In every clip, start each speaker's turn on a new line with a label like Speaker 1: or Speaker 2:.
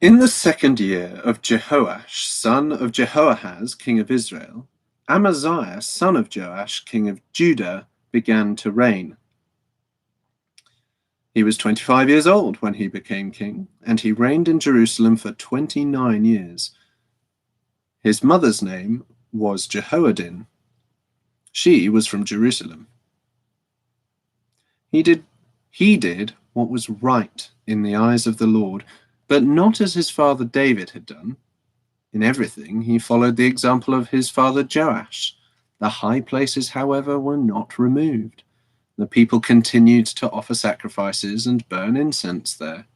Speaker 1: In the second year of Jehoash, son of Jehoahaz, king of Israel, Amaziah, son of Joash, king of Judah, began to reign. He was 25 years old when he became king, and he reigned in Jerusalem for 29 years. His mother's name was Jehoaddin. She was from Jerusalem. He did what was right in the eyes of the Lord, but not as his father David had done. In everything he followed the example of his father Joash. The high places, however, were not removed. The people continued to offer sacrifices and burn incense there.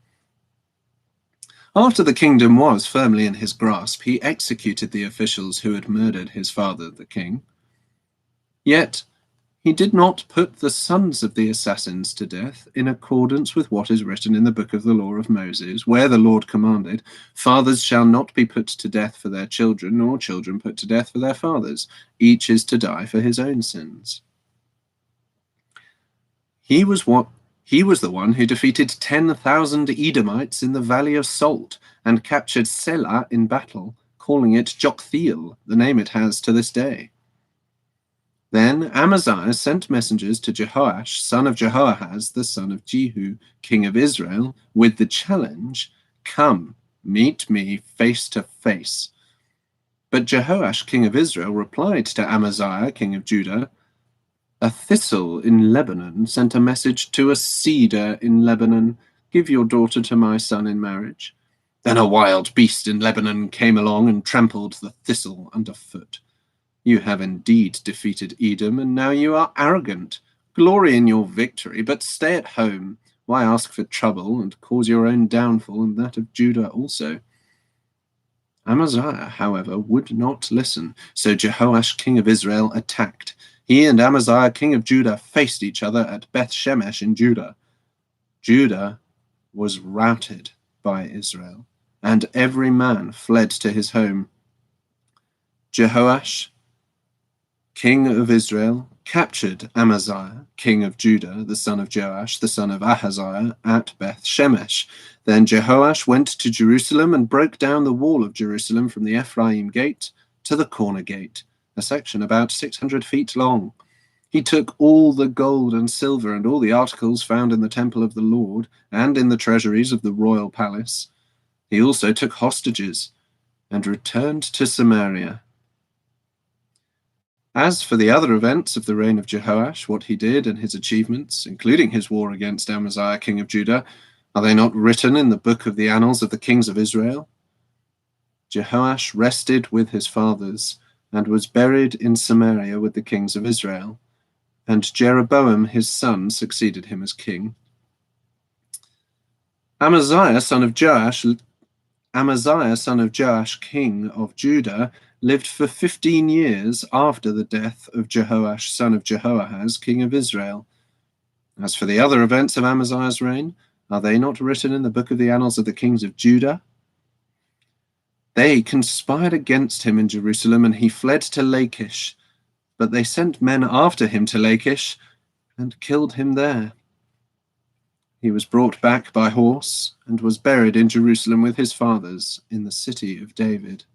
Speaker 1: After the kingdom was firmly in his grasp, he executed the officials who had murdered his father, the king. Yet he did not put the sons of the assassins to death in accordance with what is written in the book of the law of Moses, where the Lord commanded, "Fathers shall not be put to death for their children, nor children put to death for their fathers. Each is to die for his own sins." He was the one who defeated 10,000 Edomites in the Valley of Salt and captured Selah in battle, calling it Joktheel, the name it has to this day. Then Amaziah sent messengers to Jehoash, son of Jehoahaz, the son of Jehu, king of Israel, with the challenge, "Come, meet me face to face." But Jehoash, king of Israel, replied to Amaziah, king of Judah, "A thistle in Lebanon sent a message to a cedar in Lebanon, 'Give your daughter to my son in marriage.' Then a wild beast in Lebanon came along and trampled the thistle underfoot. You have indeed defeated Edom, and now you are arrogant. Glory in your victory, but stay at home. Why ask for trouble and cause your own downfall and that of Judah also?" Amaziah, however, would not listen, so Jehoash, king of Israel, attacked. He and Amaziah, king of Judah, faced each other at Beth Shemesh in Judah. Judah was routed by Israel, and every man fled to his home. Jehoash, king of Israel, captured Amaziah, king of Judah, the son of Joash, the son of Ahaziah, at Beth Shemesh. Then Jehoash went to Jerusalem and broke down the wall of Jerusalem from the Ephraim gate to the corner gate, a section about 600 feet long. He took all the gold and silver and all the articles found in the temple of the Lord and in the treasuries of the royal palace. He also took hostages and returned to Samaria. As for the other events of the reign of Jehoash, what he did and his achievements, including his war against Amaziah, king of Judah, are they not written in the book of the annals of the kings of Israel? Jehoash rested with his fathers and was buried in Samaria with the kings of Israel, and Jeroboam his son succeeded him as king. Amaziah, son of Joash, king of Judah, lived for 15 years after the death of Jehoash, son of Jehoahaz, king of Israel. As for the other events of Amaziah's reign, are they not written in the book of the annals of the kings of Judah? They conspired against him in Jerusalem, and he fled to Lachish. But they sent men after him to Lachish and killed him there. He was brought back by horse and was buried in Jerusalem with his fathers in the city of David.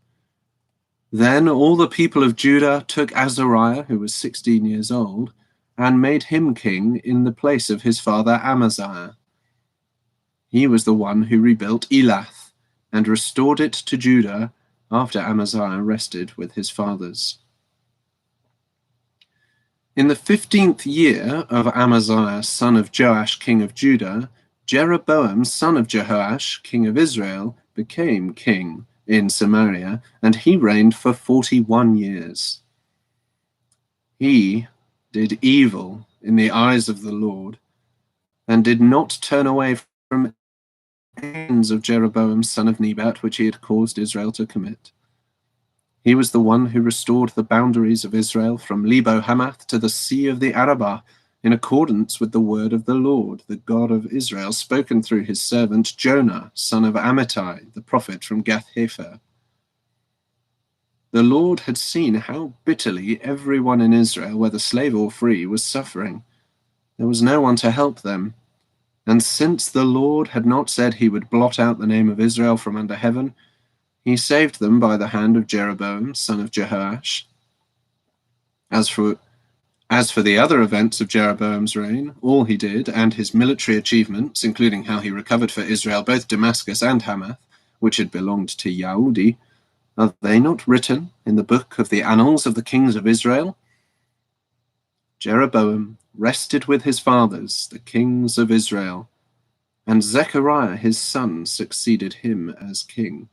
Speaker 1: Then all the people of Judah took Azariah, who was 16 years old, and made him king in the place of his father Amaziah. He was the one who rebuilt Elath and restored it to Judah after Amaziah rested with his fathers. In the 15th year of Amaziah, son of Joash, king of Judah, Jeroboam, son of Jehoash, king of Israel, became king in Samaria, and he reigned for 41 years. He did evil in the eyes of the Lord, and did not turn away from the sins of Jeroboam, son of Nebat, which he had caused Israel to commit. He was the one who restored the boundaries of Israel from Lebo Hamath to the Sea of the Arabah, in accordance with the word of the Lord, the God of Israel, spoken through his servant Jonah, son of Amittai, the prophet from Gath-hepher. The Lord had seen how bitterly everyone in Israel, whether slave or free, was suffering. There was no one to help them, And since the Lord had not said he would blot out the name of Israel from under heaven, he saved them by the hand of Jeroboam, son of Jehoash. As for the other events of Jeroboam's reign, all he did, and his military achievements, including how he recovered for Israel both Damascus and Hamath, which had belonged to Yahudi, are they not written in the book of the annals of the kings of Israel? Jeroboam rested with his fathers, the kings of Israel, and Zechariah his son succeeded him as king.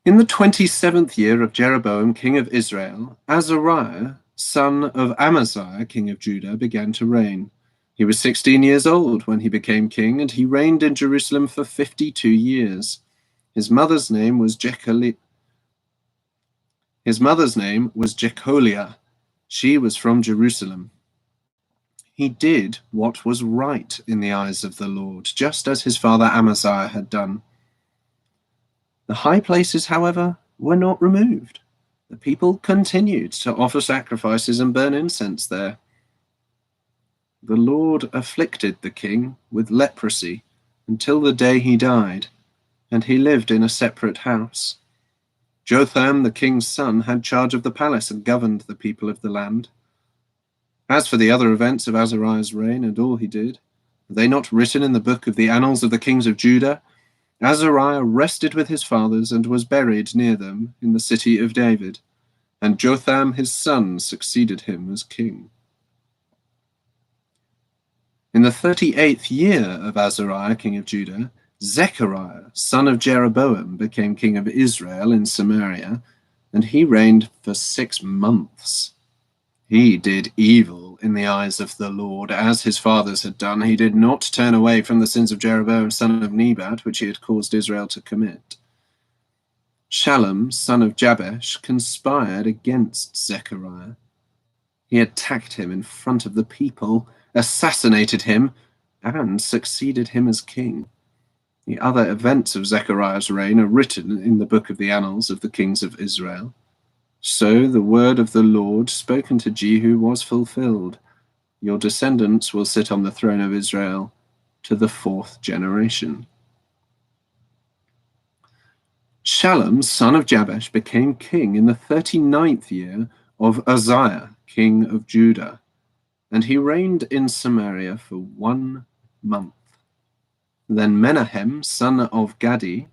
Speaker 1: In the 27th year of Jeroboam, king of Israel, Azariah, son of Amaziah, king of Judah, began to reign. He was 16 years old when he became king, and he reigned in Jerusalem for 52 years. His mother's name was Jecholiah. She was from Jerusalem. He did what was right in the eyes of the Lord, just as his father Amaziah had done. The high places, however, were not removed. The people continued to offer sacrifices and burn incense there. The Lord afflicted the king with leprosy until the day he died, and he lived in a separate house. Jotham, the king's son, had charge of the palace and governed the people of the land. As for the other events of Azariah's reign and all he did, are they not written in the book of the annals of the kings of Judah? Azariah rested with his fathers and was buried near them in the city of David, and Jotham his son succeeded him as king. In the 38th year of Azariah, king of Judah, Zechariah, son of Jeroboam, became king of Israel in Samaria, and he reigned for 6 months. He did evil in the eyes of the Lord, as his fathers had done. He did not turn away from the sins of Jeroboam, son of Nebat, which he had caused Israel to commit. Shallum, son of Jabesh, conspired against Zechariah. He attacked him in front of the people, assassinated him, and succeeded him as king. The other events of Zechariah's reign are written in the book of the annals of the kings of Israel. So the word of the Lord spoken to Jehu was fulfilled. Your descendants will sit on the throne of Israel to the 4th generation. Shallum, son of Jabesh, became king in the 39th year of Uzziah, king of Judah, and he reigned in Samaria for 1 month. Then Menahem, son of Gadi,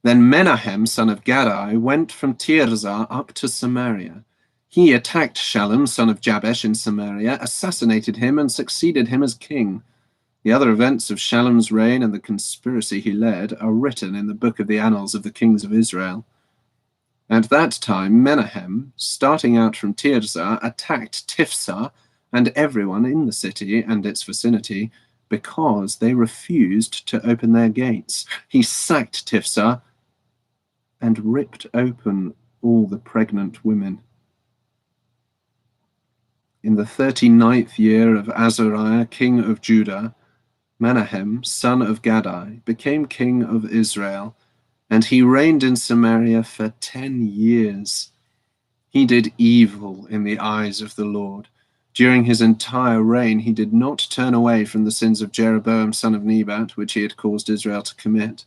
Speaker 1: went from Tirzah up to Samaria. He attacked Shallum, son of Jabesh, in Samaria, assassinated him, and succeeded him as king. The other events of Shallum's reign and the conspiracy he led are written in the book of the annals of the kings of Israel. At that time, Menahem, starting out from Tirzah, attacked Tifsah and everyone in the city and its vicinity, because they refused to open their gates. He sacked Tifsah and ripped open all the pregnant women. In the 39th year of Azariah, king of Judah, Menahem, son of Gadi, became king of Israel, and he reigned in Samaria for 10 years. He did evil in the eyes of the Lord. During his entire reign, he did not turn away from the sins of Jeroboam, son of Nebat, which he had caused Israel to commit.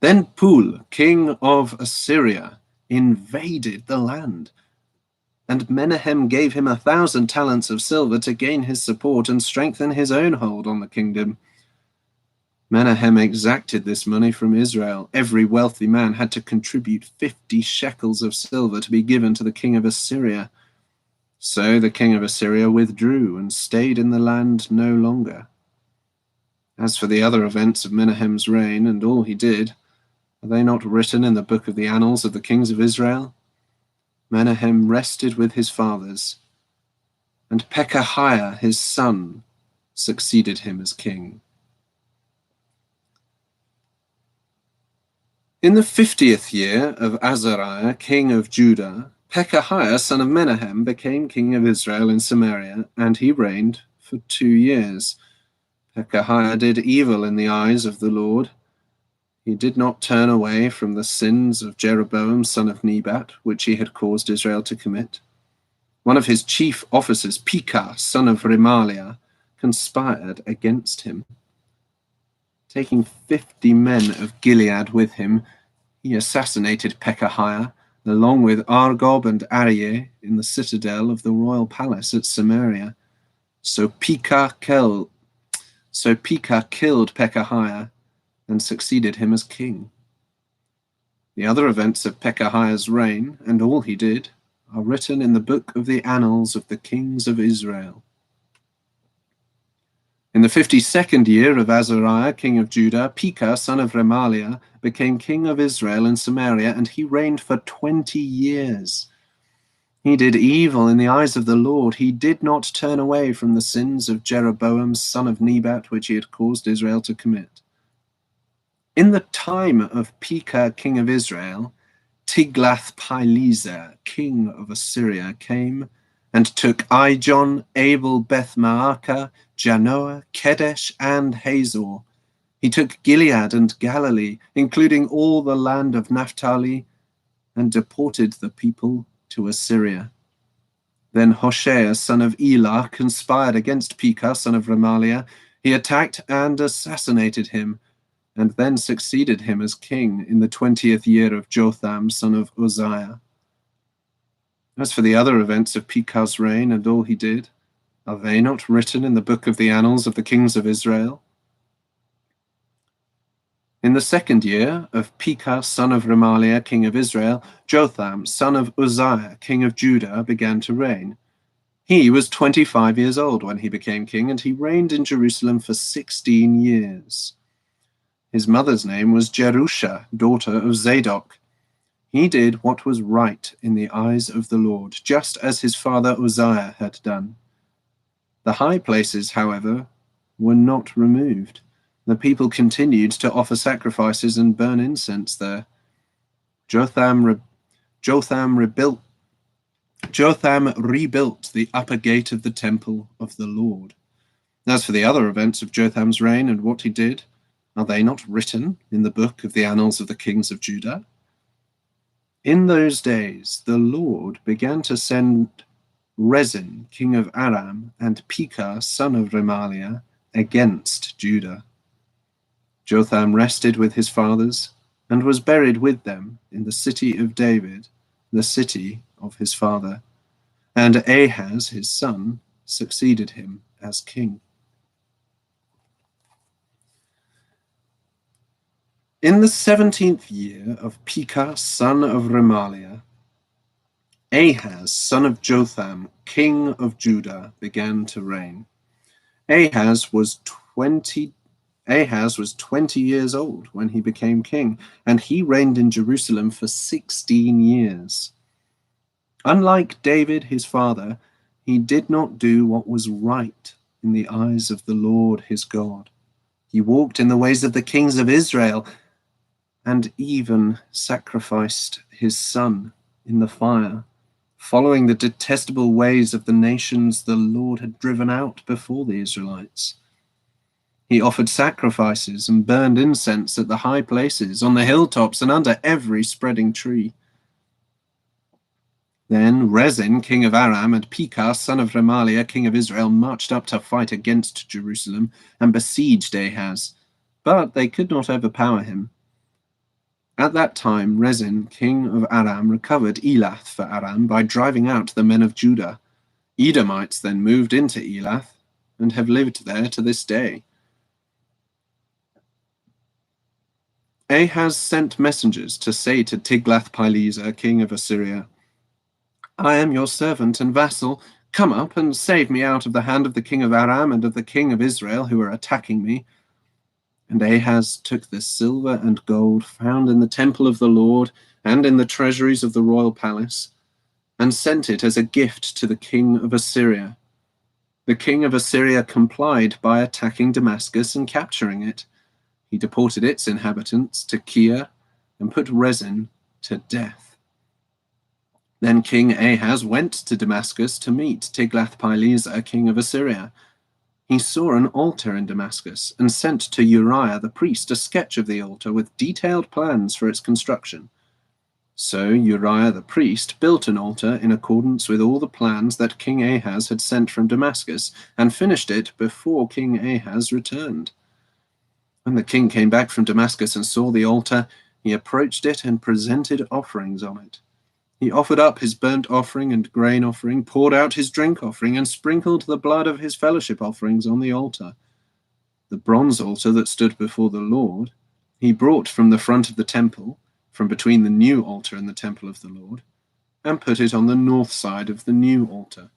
Speaker 1: Then Pul, king of Assyria, invaded the land, and Menahem gave him 1,000 talents of silver to gain his support and strengthen his own hold on the kingdom. Menahem exacted this money from Israel. Every wealthy man had to contribute 50 shekels of silver to be given to the king of Assyria. So the king of Assyria withdrew and stayed in the land no longer. As for the other events of Menahem's reign and all he did, are they not written in the book of the annals of the kings of Israel? Menahem rested with his fathers, and Pekahiah his son succeeded him as king. In the 50th year of Azariah, king of Judah, Pekahiah son of Menahem became king of Israel in Samaria, and he reigned for 2 years. Pekahiah did evil in the eyes of the Lord. He did not turn away from the sins of Jeroboam, son of Nebat, which he had caused Israel to commit. One of his chief officers, Pekah, son of Remaliah, conspired against him. Taking 50 men of Gilead with him, he assassinated Pekahiah, along with Argob and Arieh, in the citadel of the royal palace at Samaria. So Pekah killed Pekahiah and succeeded him as king. The other events of Pekahiah's reign, and all he did, are written in the book of the annals of the kings of Israel. In the 52nd year of Azariah, king of Judah, Pekah, son of Remaliah, became king of Israel in Samaria, and he reigned for 20 years. He did evil in the eyes of the Lord. He did not turn away from the sins of Jeroboam, son of Nebat, which he had caused Israel to commit. In the time of Pekah, king of Israel, Tiglath-Pileser, king of Assyria, came and took Ijon, Abel, Beth-Maachah, Janoah, Kedesh, and Hazor. He took Gilead and Galilee, including all the land of Naphtali, and deported the people to Assyria. Then Hoshea, son of Elah, conspired against Pekah, son of Remaliah. He attacked and assassinated him, and then succeeded him as king in the 20th year of Jotham, son of Uzziah. As for the other events of Pekah's reign and all he did, are they not written in the book of the annals of the kings of Israel? In the 2nd year of Pekah, son of Remaliah, king of Israel, Jotham, son of Uzziah, king of Judah, began to reign. He was 25 years old when he became king, and he reigned in Jerusalem for 16 years. His mother's name was Jerusha, daughter of Zadok. He did what was right in the eyes of the Lord, just as his father Uzziah had done. The high places, however, were not removed. The people continued to offer sacrifices and burn incense there. Jotham rebuilt the upper gate of the temple of the Lord. As for the other events of Jotham's reign and what he did, are they not written in the book of the annals of the kings of Judah? In those days, the Lord began to send Rezin, king of Aram, and Pekah, son of Remaliah, against Judah. Jotham rested with his fathers and was buried with them in the city of David, the city of his father. And Ahaz, his son, succeeded him as king. In the 17th year of Pekah, son of Remaliah, Ahaz, son of Jotham, king of Judah, began to reign. Ahaz was 20 years old when he became king, and he reigned in Jerusalem for 16 years. Unlike David, his father, he did not do what was right in the eyes of the Lord his God. He walked in the ways of the kings of Israel, and even sacrificed his son in the fire, following the detestable ways of the nations the Lord had driven out before the Israelites. He offered sacrifices and burned incense at the high places, on the hilltops, and under every spreading tree. Then Rezin, king of Aram, and Pekah, son of Remaliah, king of Israel, marched up to fight against Jerusalem and besieged Ahaz, but they could not overpower him. At that time, Rezin, king of Aram, recovered Elath for Aram by driving out the men of Judah. Edomites then moved into Elath and have lived there to this day. Ahaz sent messengers to say to Tiglath-Pileser, king of Assyria, "I am your servant and vassal. Come up and save me out of the hand of the king of Aram and of the king of Israel who are attacking me." And Ahaz took the silver and gold found in the temple of the Lord and in the treasuries of the royal palace, and sent it as a gift to the king of Assyria. The king of Assyria complied by attacking Damascus and capturing it. He deported its inhabitants to Kir and put Rezin to death. Then King Ahaz went to Damascus to meet Tiglath-Pileser, king of Assyria. He saw an altar in Damascus and sent to Uriah the priest a sketch of the altar with detailed plans for its construction. So Uriah the priest built an altar in accordance with all the plans that King Ahaz had sent from Damascus, and finished it before King Ahaz returned. When the king came back from Damascus and saw the altar, he approached it and presented offerings on it. He offered up his burnt offering and grain offering, poured out his drink offering, and sprinkled the blood of his fellowship offerings on the altar. The bronze altar that stood before the Lord, he brought from the front of the temple, from between the new altar and the temple of the Lord, and put it on the north side of the new altar.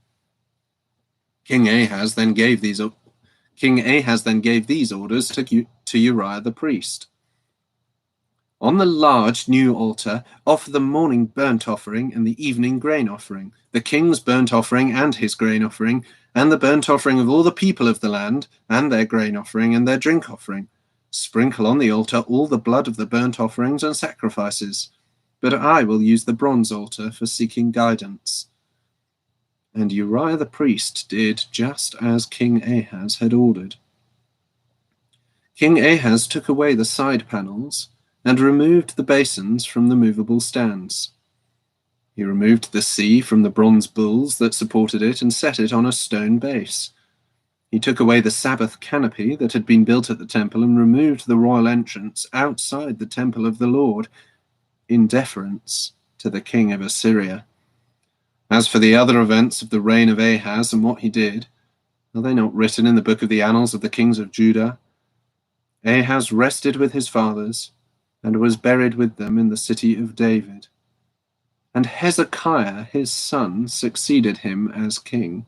Speaker 1: King Ahaz then gave these orders to Uriah the priest. On the large new altar, offer the morning burnt offering and the evening grain offering, the king's burnt offering and his grain offering, and the burnt offering of all the people of the land, and their grain offering and their drink offering. Sprinkle on the altar all the blood of the burnt offerings and sacrifices. But I will use the bronze altar for seeking guidance. And Uriah the priest did just as King Ahaz had ordered. King Ahaz took away the side panels and removed the basins from the movable stands. He removed the sea from the bronze bulls that supported it and set it on a stone base. He took away the Sabbath canopy that had been built at the temple and removed the royal entrance outside the temple of the Lord, in deference to the king of Assyria. As for the other events of the reign of Ahaz and what he did, are they not written in the book of the annals of the kings of Judah? Ahaz rested with his fathers and was buried with them in the city of David. And Hezekiah, his son, succeeded him as king.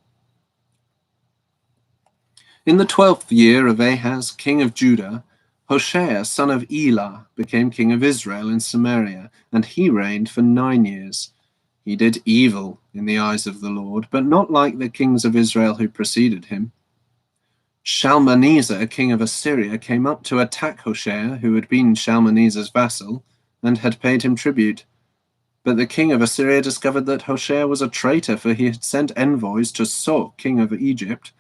Speaker 1: In the 12th year of Ahaz, king of Judah, Hoshea, son of Elah, became king of Israel in Samaria, and he reigned for 9 years. He did evil in the eyes of the Lord, but not like the kings of Israel who preceded him. Shalmaneser, king of Assyria, came up to attack Hoshea, who had been Shalmaneser's vassal, and had paid him tribute. But the king of Assyria discovered that Hoshea was a traitor, for he had sent envoys to So, king of Egypt,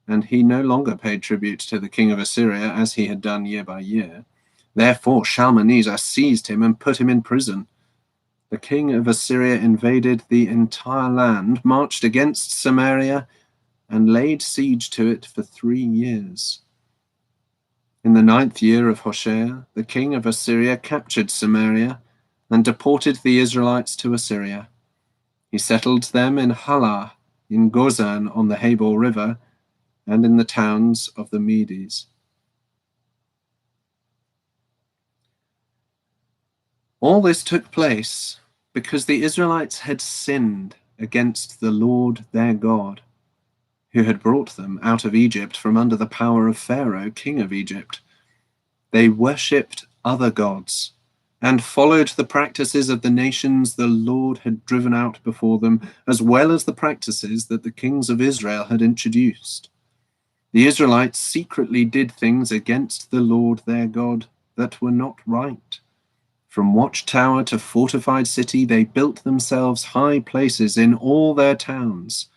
Speaker 1: and he no longer paid tribute to the king of Assyria as he had done year by year. Therefore Shalmaneser seized him and put him in prison. The king of Assyria invaded the entire land, marched against Samaria, and laid siege to it for 3 years. In the 9th year of Hoshea, the king of Assyria captured Samaria and deported the Israelites to Assyria. He settled them in Halah, in Gozan on the Habor River, and in the towns of the Medes. All this took place because the Israelites had sinned against the Lord their God, who had brought them out of Egypt from under the power of Pharaoh, king of Egypt. They worshipped other gods and followed the practices of the nations the Lord had driven out before them, as well as the practices that the kings of Israel had introduced. The Israelites secretly did things against the Lord their God that were not right. From watchtower to fortified city, they built themselves high places in all their towns.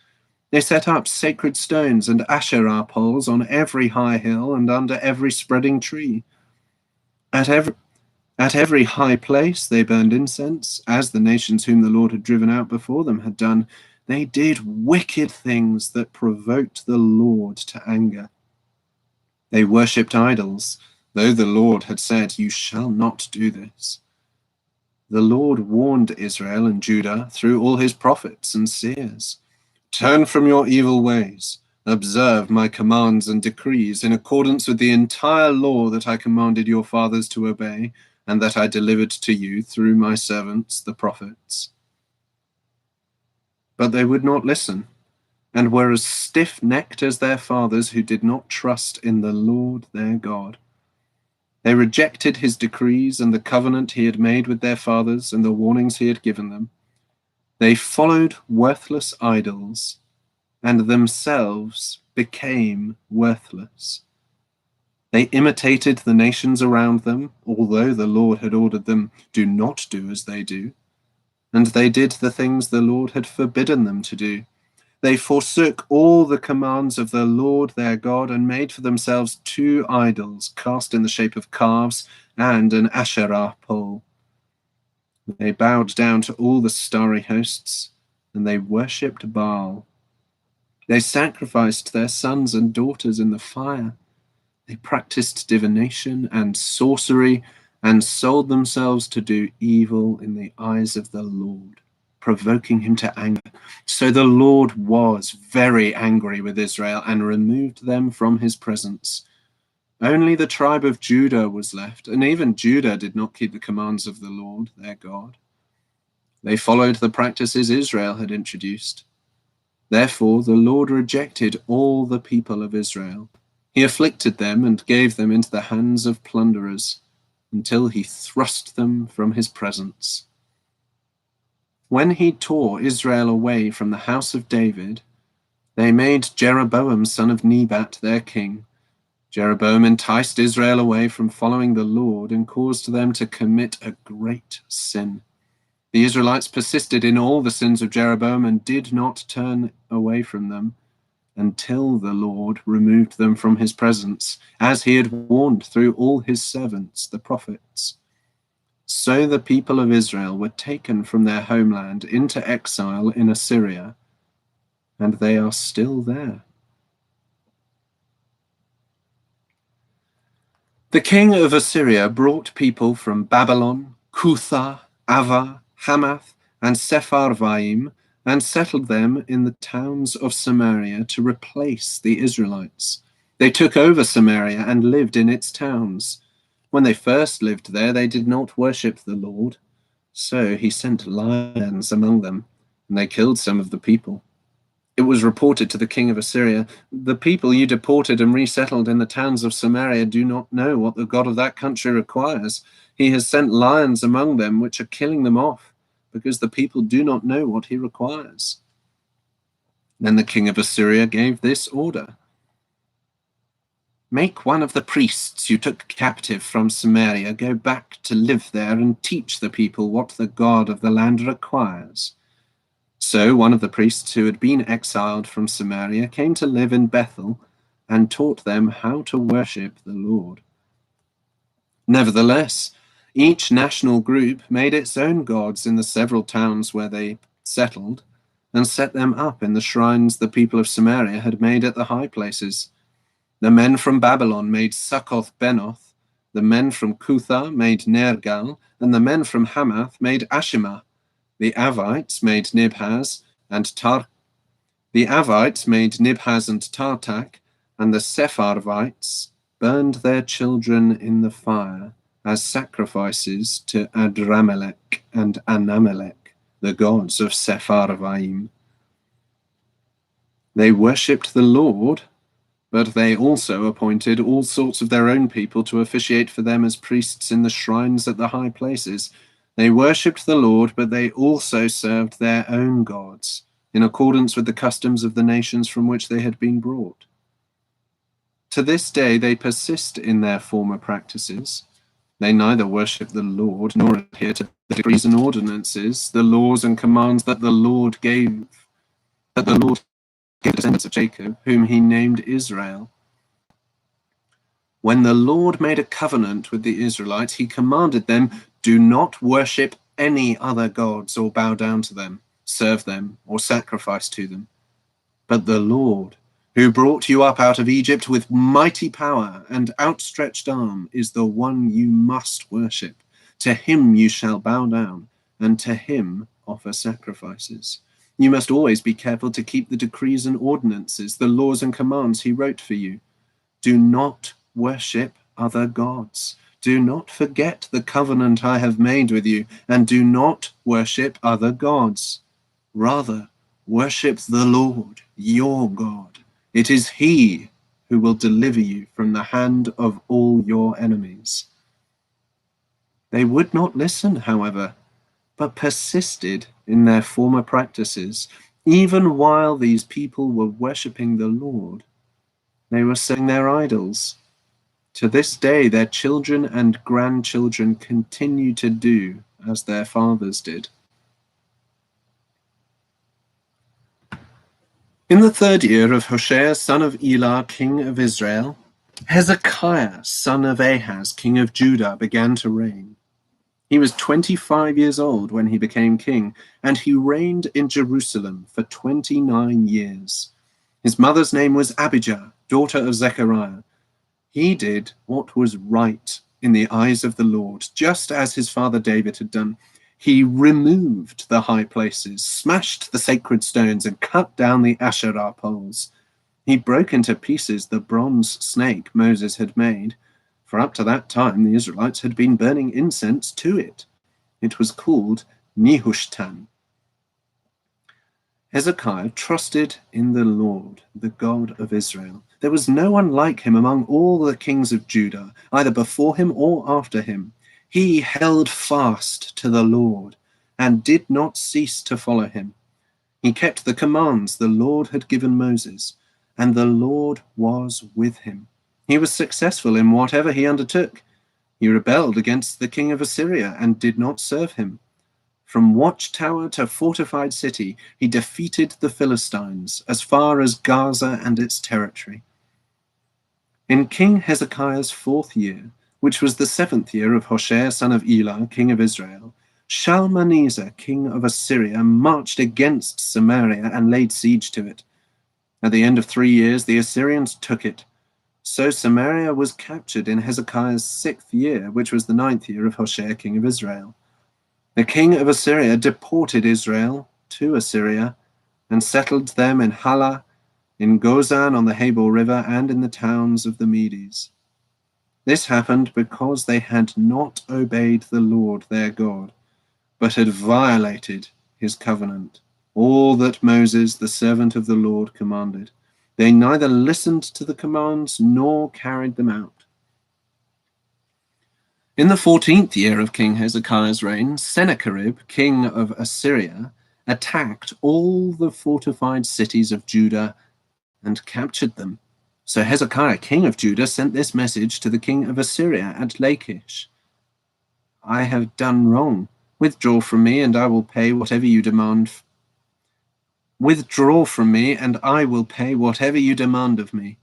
Speaker 1: They set up sacred stones and Asherah poles on every high hill and under every spreading tree. At every high place they burned incense, as the nations whom the Lord had driven out before them had done. They did wicked things that provoked the Lord to anger. They worshipped idols, though the Lord had said, "You shall not do this." The Lord warned Israel and Judah through all his prophets and seers. Turn from your evil ways. Observe my commands and decrees in accordance with the entire law that I commanded your fathers to obey, and that I delivered to you through my servants, the prophets. But they would not listen, and were as stiff-necked as their fathers, who did not trust in the Lord their God. They rejected his decrees and the covenant he had made with their fathers and the warnings he had given them. They followed worthless idols and themselves became worthless. They imitated the nations around them, although the Lord had ordered them, "Do not do as they do." And they did the things the Lord had forbidden them to do. They forsook all the commands of the Lord their God and made for themselves 2 idols cast in the shape of calves and an Asherah pole. They bowed down to all the starry hosts, and they worshipped Baal. They sacrificed their sons and daughters in the fire. They practiced divination and sorcery and sold themselves to do evil in the eyes of the Lord, provoking him to anger. So the Lord was very angry with Israel and removed them from his presence. Only the tribe of Judah was left, and even Judah did not keep the commands of the Lord, their God. They followed the practices Israel had introduced. Therefore the Lord rejected all the people of Israel. He afflicted them and gave them into the hands of plunderers until he thrust them from his presence. When he tore Israel away from the house of David, they made Jeroboam son of Nebat their king. Jeroboam enticed Israel away from following the Lord and caused them to commit a great sin. The Israelites persisted in all the sins of Jeroboam and did not turn away from them until the Lord removed them from his presence, as he had warned through all his servants, the prophets. So the people of Israel were taken from their homeland into exile in Assyria, and they are still there. The king of Assyria brought people from Babylon, Cuthah, Ava, Hamath, and Sepharvaim, and settled them in the towns of Samaria to replace the Israelites. They took over Samaria and lived in its towns. When they first lived there, they did not worship the Lord. So he sent lions among them, and they killed some of the people. It was reported to the king of Assyria, "The people you deported and resettled in the towns of Samaria do not know what the God of that country requires. He has sent lions among them, which are killing them off, because the people do not know what he requires." Then the king of Assyria gave this order: "Make one of the priests you took captive from Samaria go back to live there and teach the people what the God of the land requires." So one of the priests who had been exiled from Samaria came to live in Bethel and taught them how to worship the Lord. Nevertheless, each national group made its own gods in the several towns where they settled and set them up in the shrines the people of Samaria had made at the high places. The men from Babylon made Succoth-Benoth, the men from Cuthah made Nergal, and the men from Hamath made Ashimah. The Avites made Nibhaz and Tartak, and the Sepharvites burned their children in the fire as sacrifices to Adramelech and Anamelech, the gods of Sepharvaim. They worshipped the Lord, but they also appointed all sorts of their own people to officiate for them as priests in the shrines at the high places. They worshipped the Lord, but they also served their own gods, in accordance with the customs of the nations from which they had been brought. To this day they persist in their former practices. They neither worship the Lord nor adhere to the decrees and ordinances, the laws and commands that the Lord gave the descendants of Jacob, whom he named Israel. When the Lord made a covenant with the Israelites, he commanded them, "Do not worship any other gods or bow down to them, serve them, or sacrifice to them. But the Lord, who brought you up out of Egypt with mighty power and outstretched arm, is the one you must worship. To him you shall bow down, and to him offer sacrifices. You must always be careful to keep the decrees and ordinances, the laws and commands he wrote for you. Do not worship other gods. Do not forget the covenant I have made with you, and do not worship other gods. Rather, worship the Lord, your God. It is he who will deliver you from the hand of all your enemies." They would not listen, however, but persisted in their former practices. Even while these people were worshipping the Lord, they were serving their idols. To this day, their children and grandchildren continue to do as their fathers did. In the 3rd year of Hoshea, son of Elah, king of Israel, Hezekiah, son of Ahaz, king of Judah, began to reign. He was 25 years old when he became king, and he reigned in Jerusalem for 29 years. His mother's name was Abijah, daughter of Zechariah. He did what was right in the eyes of the Lord, just as his father David had done. He removed the high places, smashed the sacred stones, and cut down the Asherah poles. He broke into pieces the bronze snake Moses had made, for up to that time the Israelites had been burning incense to it. It was called Nehushtan. Hezekiah trusted in the Lord, the God of Israel. There was no one like him among all the kings of Judah, either before him or after him. He held fast to the Lord and did not cease to follow him. He kept the commands the Lord had given Moses, and the Lord was with him. He was successful in whatever he undertook. He rebelled against the king of Assyria and did not serve him. From watchtower to fortified city, he defeated the Philistines as far as Gaza and its territory. In King Hezekiah's 4th year, which was the 7th year of Hoshea son of Elah, king of Israel, Shalmaneser, king of Assyria, marched against Samaria and laid siege to it. At the end of 3 years, the Assyrians took it. So Samaria was captured in Hezekiah's 6th year, which was the 9th year of Hoshea, king of Israel. The king of Assyria deported Israel to Assyria and settled them in Halah, in Gozan on the Habor River, and in the towns of the Medes. This happened because they had not obeyed the Lord their God, but had violated his covenant, all that Moses, the servant of the Lord, commanded. They neither listened to the commands nor carried them out. In the 14th year of King Hezekiah's reign, Sennacherib, king of Assyria, attacked all the fortified cities of Judah and captured them. So Hezekiah, king of Judah, sent this message to the king of Assyria at Lachish: I have done wrong. Withdraw from me, and I will pay whatever you demand. Withdraw from me, and I will pay whatever you demand of me.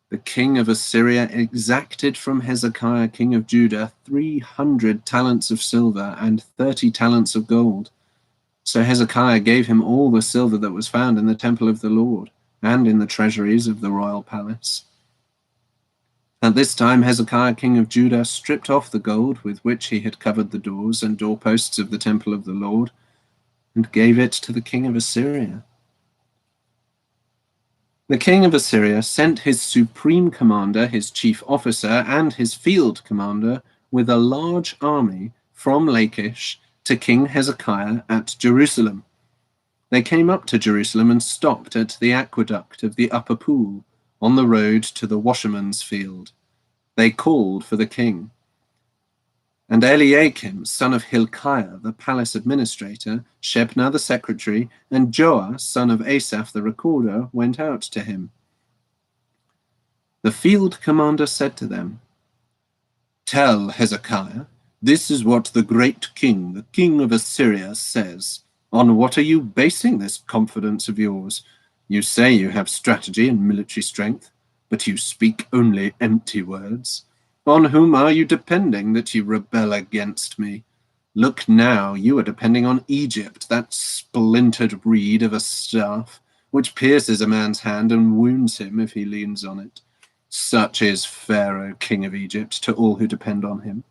Speaker 1: The king of Assyria exacted from Hezekiah, king of Judah, 300 talents of silver and 30 talents of gold. So Hezekiah gave him all the silver that was found in the temple of the Lord and in the treasuries of the royal palace. At this time, Hezekiah, king of Judah, stripped off the gold with which he had covered the doors and doorposts of the temple of the Lord and gave it to the king of Assyria. The king of Assyria sent his supreme commander, his chief officer, and his field commander with a large army from Lachish to King Hezekiah at Jerusalem. They came up to Jerusalem and stopped at the aqueduct of the upper pool on the road to the washerman's field. They called for the king. And Eliakim, son of Hilkiah, the palace administrator, Shebna the secretary, and Joah, son of Asaph the recorder, went out to him. The field commander said to them, Tell Hezekiah, this is what the great king, the king of Assyria, says. On what are you basing this confidence of yours? You say you have strategy and military strength, but you speak only empty words. On whom are you depending that you rebel against me? Look now, you are depending on Egypt, that splintered reed of a staff, which pierces a man's hand and wounds him if he leans on it. Such is Pharaoh, king of Egypt, to all who depend on him.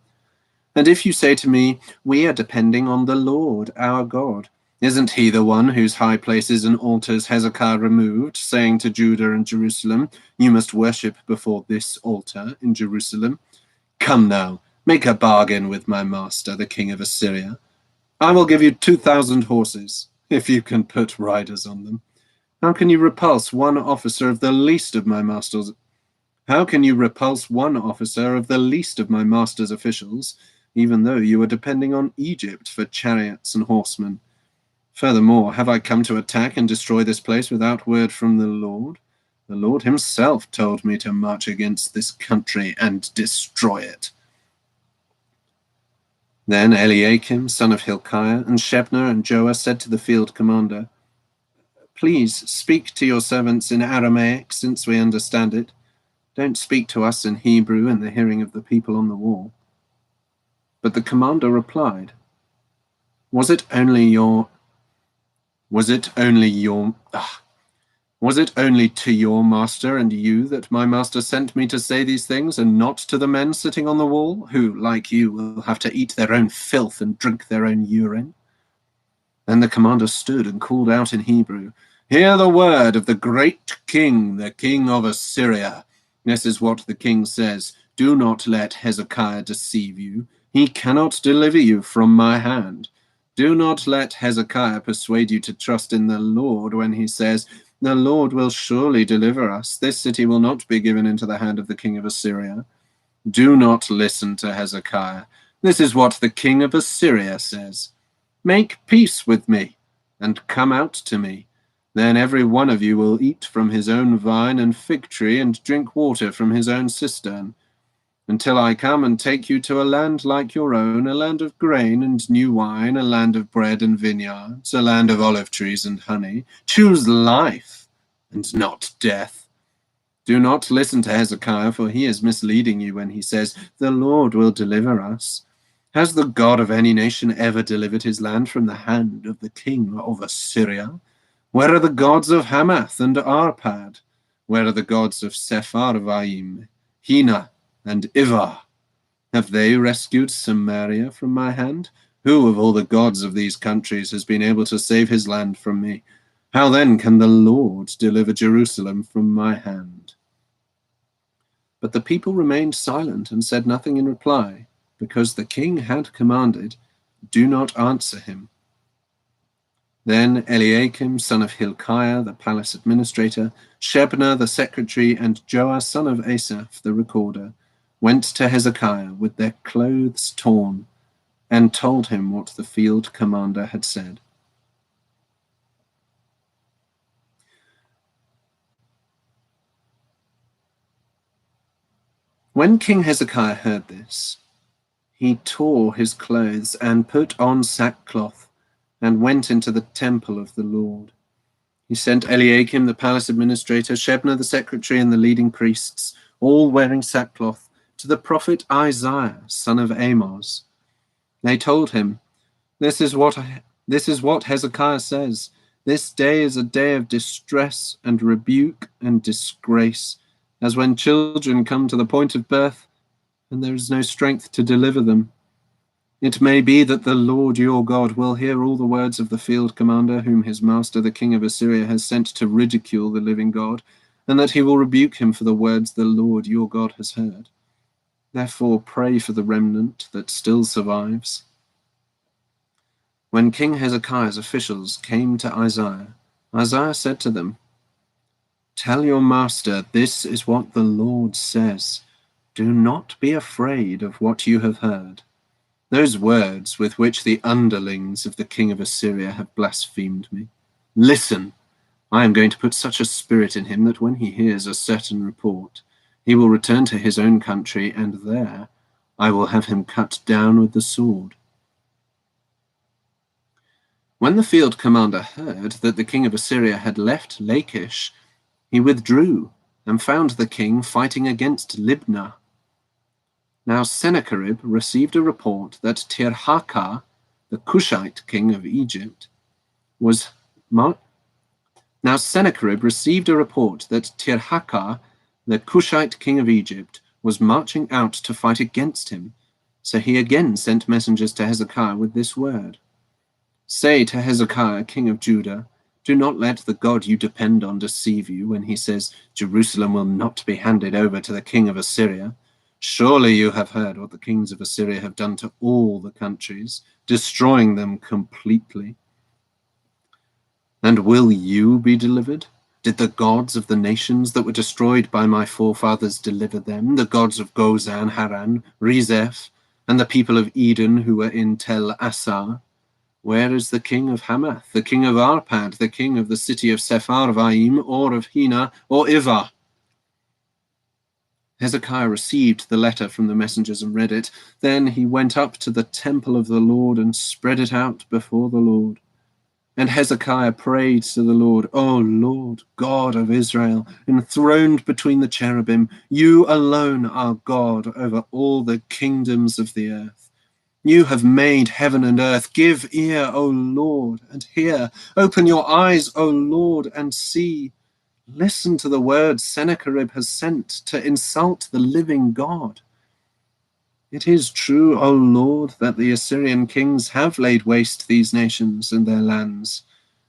Speaker 1: And if you say to me, we are depending on the Lord, our God, isn't he the one whose high places and altars Hezekiah removed, saying to Judah and Jerusalem, you must worship before this altar in Jerusalem? Come now, make a bargain with my master, the king of Assyria. I will give you 2,000 horses, if you can put riders on them. How can you repulse one officer of the least of my master's? How can you repulse one officer of the least of my master's officials, even though you are depending on Egypt for chariots and horsemen? Furthermore, have I come to attack and destroy this place without word from the Lord? The Lord himself told me to march against this country and destroy it. Then Eliakim, son of Hilkiah, and Shebna and Joah said to the field commander, Please speak to your servants in Aramaic, since we understand it. Don't speak to us in Hebrew in the hearing of the people on the wall. But the commander replied, Was it only to your master and you that my master sent me to say these things, and not to the men sitting on the wall, who, like you, will have to eat their own filth and drink their own urine? Then the commander stood and called out in Hebrew, Hear the word of the great king, the king of Assyria. This is what the king says, Do not let Hezekiah deceive you. He cannot deliver you from my hand. Do not let Hezekiah persuade you to trust in the Lord when he says, The Lord will surely deliver us. This city will not be given into the hand of the king of Assyria. Do not listen to Hezekiah. This is what the king of Assyria says. Make peace with me, and come out to me. Then every one of you will eat from his own vine and fig tree, and drink water from his own cistern, until I come and take you to a land like your own, a land of grain and new wine, a land of bread and vineyards, a land of olive trees and honey. Choose life, and not death. Do not listen to Hezekiah, for he is misleading you when he says, The Lord will deliver us. Has the God of any nation ever delivered his land from the hand of the king of Assyria? Where are the gods of Hamath and Arpad? Where are the gods of Sepharvaim, Hena, and Ivah? Have they rescued Samaria from my hand? Who of all the gods of these countries has been able to save his land from me? How then can the Lord deliver Jerusalem from my hand? But the people remained silent and said nothing in reply, because the king had commanded, Do not answer him. Then Eliakim, son of Hilkiah, the palace administrator, Shebna, the secretary, and Joah, son of Asaph, the recorder, went to Hezekiah with their clothes torn, and told him what the field commander had said. When King Hezekiah heard this, he tore his clothes and put on sackcloth, and went into the temple of the Lord. He sent Eliakim, the palace administrator, Shebna, the secretary, and the leading priests, all wearing sackcloth, to the prophet Isaiah, son of Amoz. They told him, This is what Hezekiah says. This day is a day of distress and rebuke and disgrace, as when children come to the point of birth, and there is no strength to deliver them. It may be that the Lord your God will hear all the words of the field commander, whom his master the king of Assyria has sent to ridicule the living God, and that he will rebuke him for the words the Lord your God has heard. Therefore pray for the remnant that still survives. When King Hezekiah's officials came to Isaiah, Isaiah said to them, Tell your master, this is what the Lord says. Do not be afraid of what you have heard. Those words with which the underlings of the king of Assyria have blasphemed me. Listen, I am going to put such a spirit in him that when he hears a certain report, he will return to his own country, and there I will have him cut down with the sword. When the field commander heard that the king of Assyria had left Lachish, he withdrew and found the king fighting against Libnah. Now Sennacherib received a report that Tirhakah, the Cushite king of Egypt, was marching out to fight against him. So he again sent messengers to Hezekiah with this word. Say to Hezekiah, king of Judah, do not let the God you depend on deceive you when he says, Jerusalem will not be handed over to the king of Assyria. Surely you have heard what the kings of Assyria have done to all the countries, destroying them completely. And will you be delivered? Did the gods of the nations that were destroyed by my forefathers deliver them, the gods of Gozan, Haran, Rezeph, and the people of Eden who were in Tel Assar? Where is the king of Hamath, the king of Arpad, the king of the city of Sepharvaim, or of Hena, or Ivah? Hezekiah received the letter from the messengers and read it. Then he went up to the temple of the Lord and spread it out before the Lord. And Hezekiah prayed to the Lord, O Lord, God of Israel, enthroned between the cherubim, you alone are God over all the kingdoms of the earth. You have made heaven and earth. Give ear, O Lord, and hear. Open your eyes, O Lord, and see. Listen to the words Sennacherib has sent to insult the living God. It is true, O Lord, that the Assyrian kings have laid waste these nations and their lands.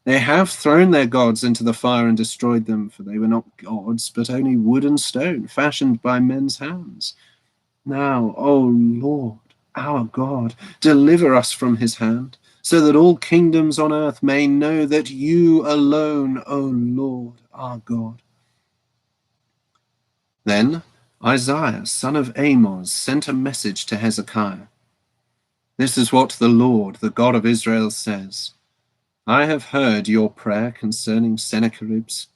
Speaker 1: They have thrown their gods into the fire and destroyed them, for they were not gods, but only wood and stone, fashioned by men's hands. Now, O Lord, our God, deliver us from his hand, so that all kingdoms on earth may know that you alone, O Lord, are God. Then Isaiah, son of Amoz, sent a message to Hezekiah. This is what the Lord, the God of Israel, says. I have heard your prayer concerning Sennacherib's.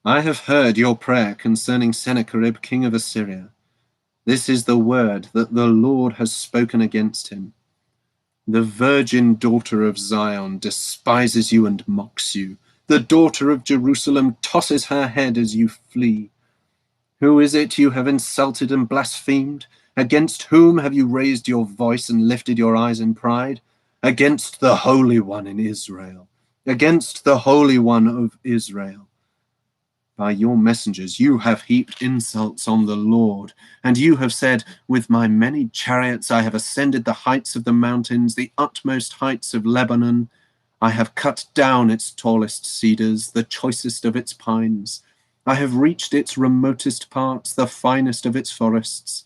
Speaker 1: I have heard your prayer concerning Sennacherib, king of Assyria. This is the word that the Lord has spoken against him. The virgin daughter of Zion despises you and mocks you. The daughter of Jerusalem tosses her head as you flee. Who is it you have insulted and blasphemed? Against whom have you raised your voice and lifted your eyes in pride? Against the Holy One in Israel. Against the Holy One of Israel. By your messengers you have heaped insults on the Lord, and you have said, with my many chariots I have ascended the heights of the mountains, the utmost heights of Lebanon. I have cut down its tallest cedars, the choicest of its pines. I have reached its remotest parts, the finest of its forests.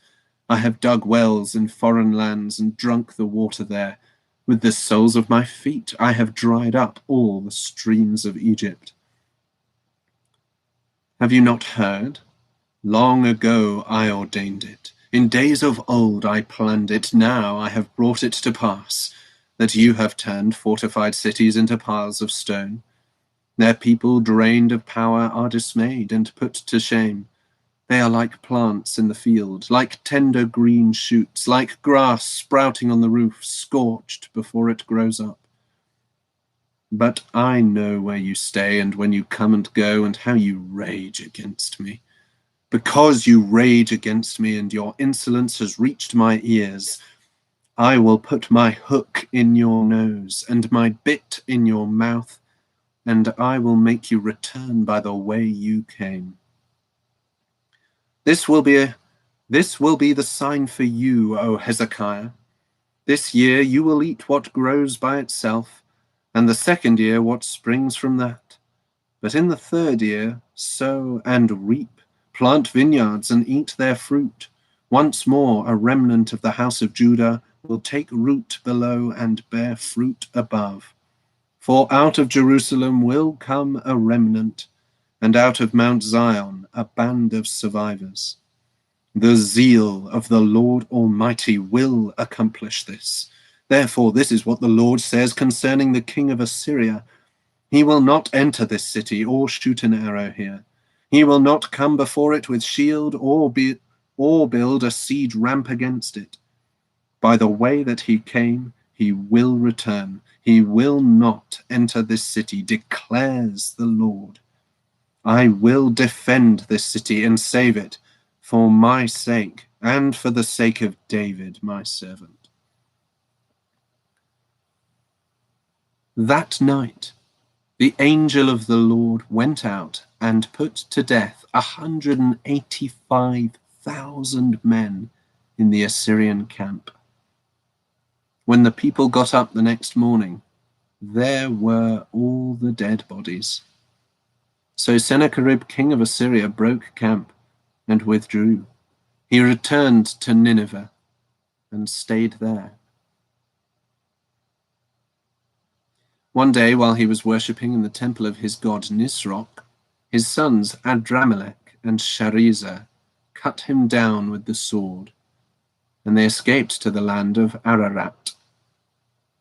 Speaker 1: I have dug wells in foreign lands and drunk the water there. With the soles of my feet I have dried up all the streams of Egypt. Have you not heard? Long ago I ordained it. In days of old I planned it. Now I have brought it to pass, that you have turned fortified cities into piles of stone. Their people, drained of power, are dismayed and put to shame. They are like plants in the field, like tender green shoots, like grass sprouting on the roof, scorched before it grows up. But I know where you stay and when you come and go, and how you rage against me. Because you rage against me and your insolence has reached my ears, I will put my hook in your nose and my bit in your mouth, and I will make you return by the way you came. This will be the sign for you, O Hezekiah. This year you will eat what grows by itself, and the second year what springs from that. But in the third year sow and reap, plant vineyards and eat their fruit. Once more a remnant of the house of Judah will take root below and bear fruit above. For out of Jerusalem will come a remnant, and out of Mount Zion a band of survivors. The zeal of the Lord Almighty will accomplish this. Therefore, this is what the Lord says concerning the king of Assyria. He will not enter this city or shoot an arrow here. He will not come before it with shield or build a siege ramp against it. By the way that he came, he will return. He will not enter this city, declares the Lord. I will defend this city and save it, for my sake and for the sake of David, my servant. That night, the angel of the Lord went out and put to death 185,000 men in the Assyrian camp. When the people got up the next morning, there were all the dead bodies. So Sennacherib, king of Assyria, broke camp and withdrew. He returned to Nineveh and stayed there. One day, while he was worshipping in the temple of his god Nisroch, his sons Adramelech and Sharezer cut him down with the sword, and they escaped to the land of Ararat.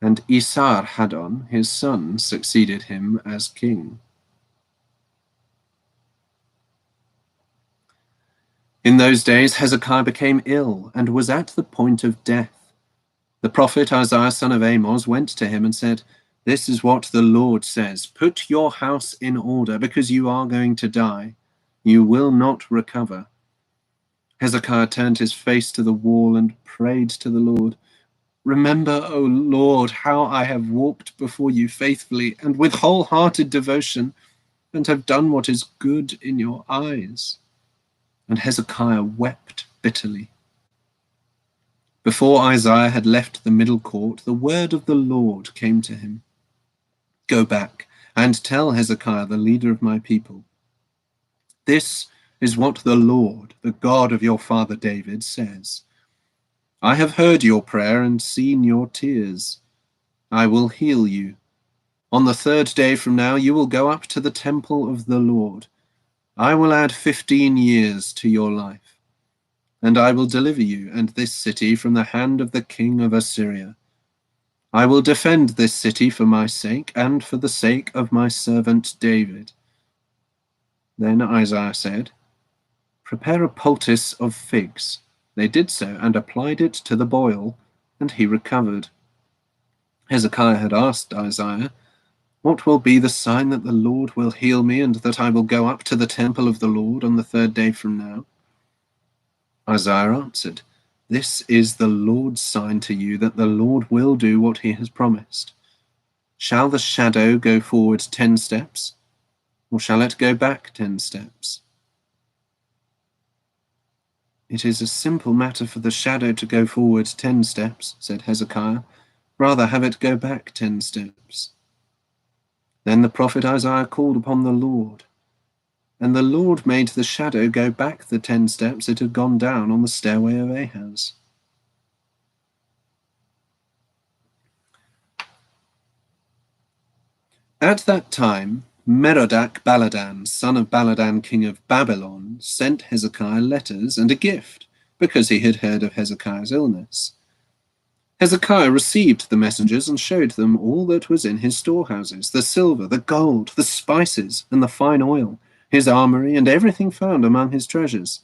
Speaker 1: And Esarhaddon, his son, succeeded him as king. In those days Hezekiah became ill and was at the point of death. The prophet Isaiah, son of Amoz, went to him and said, "This is what the Lord says, put your house in order, because you are going to die. You will not recover." Hezekiah turned his face to the wall and prayed to the Lord. Remember, O Lord, how I have walked before you faithfully and with wholehearted devotion, and have done what is good in your eyes. And Hezekiah wept bitterly. Before Isaiah had left the middle court, the word of the Lord came to him. Go back and tell Hezekiah, the leader of my people, this is what the Lord, the God of your father David, says. I have heard your prayer and seen your tears. I will heal you. On the 3rd day from now, you will go up to the temple of the Lord. I will add 15 years to your life, and I will deliver you and this city from the hand of the king of Assyria. I will defend this city for my sake and for the sake of my servant David. Then Isaiah said, prepare a poultice of figs. They did so and applied it to the boil, and he recovered. Hezekiah had asked Isaiah, what will be the sign that the Lord will heal me and that I will go up to the temple of the Lord on the 3rd day from now? Isaiah answered, this is the Lord's sign to you that the Lord will do what he has promised. Shall the shadow go forward 10 steps, or shall it go back 10 steps? It is a simple matter for the shadow to go forward 10 steps, said Hezekiah. Rather have it go back 10 steps. Then the prophet Isaiah called upon the Lord, and the Lord made the shadow go back the 10 steps it had gone down on the stairway of Ahaz. At that time, Merodach-Baladan, son of Baladan, king of Babylon, sent Hezekiah letters and a gift, because he had heard of Hezekiah's illness. Hezekiah received the messengers and showed them all that was in his storehouses, the silver, the gold, the spices, and the fine oil, his armory, and everything found among his treasures.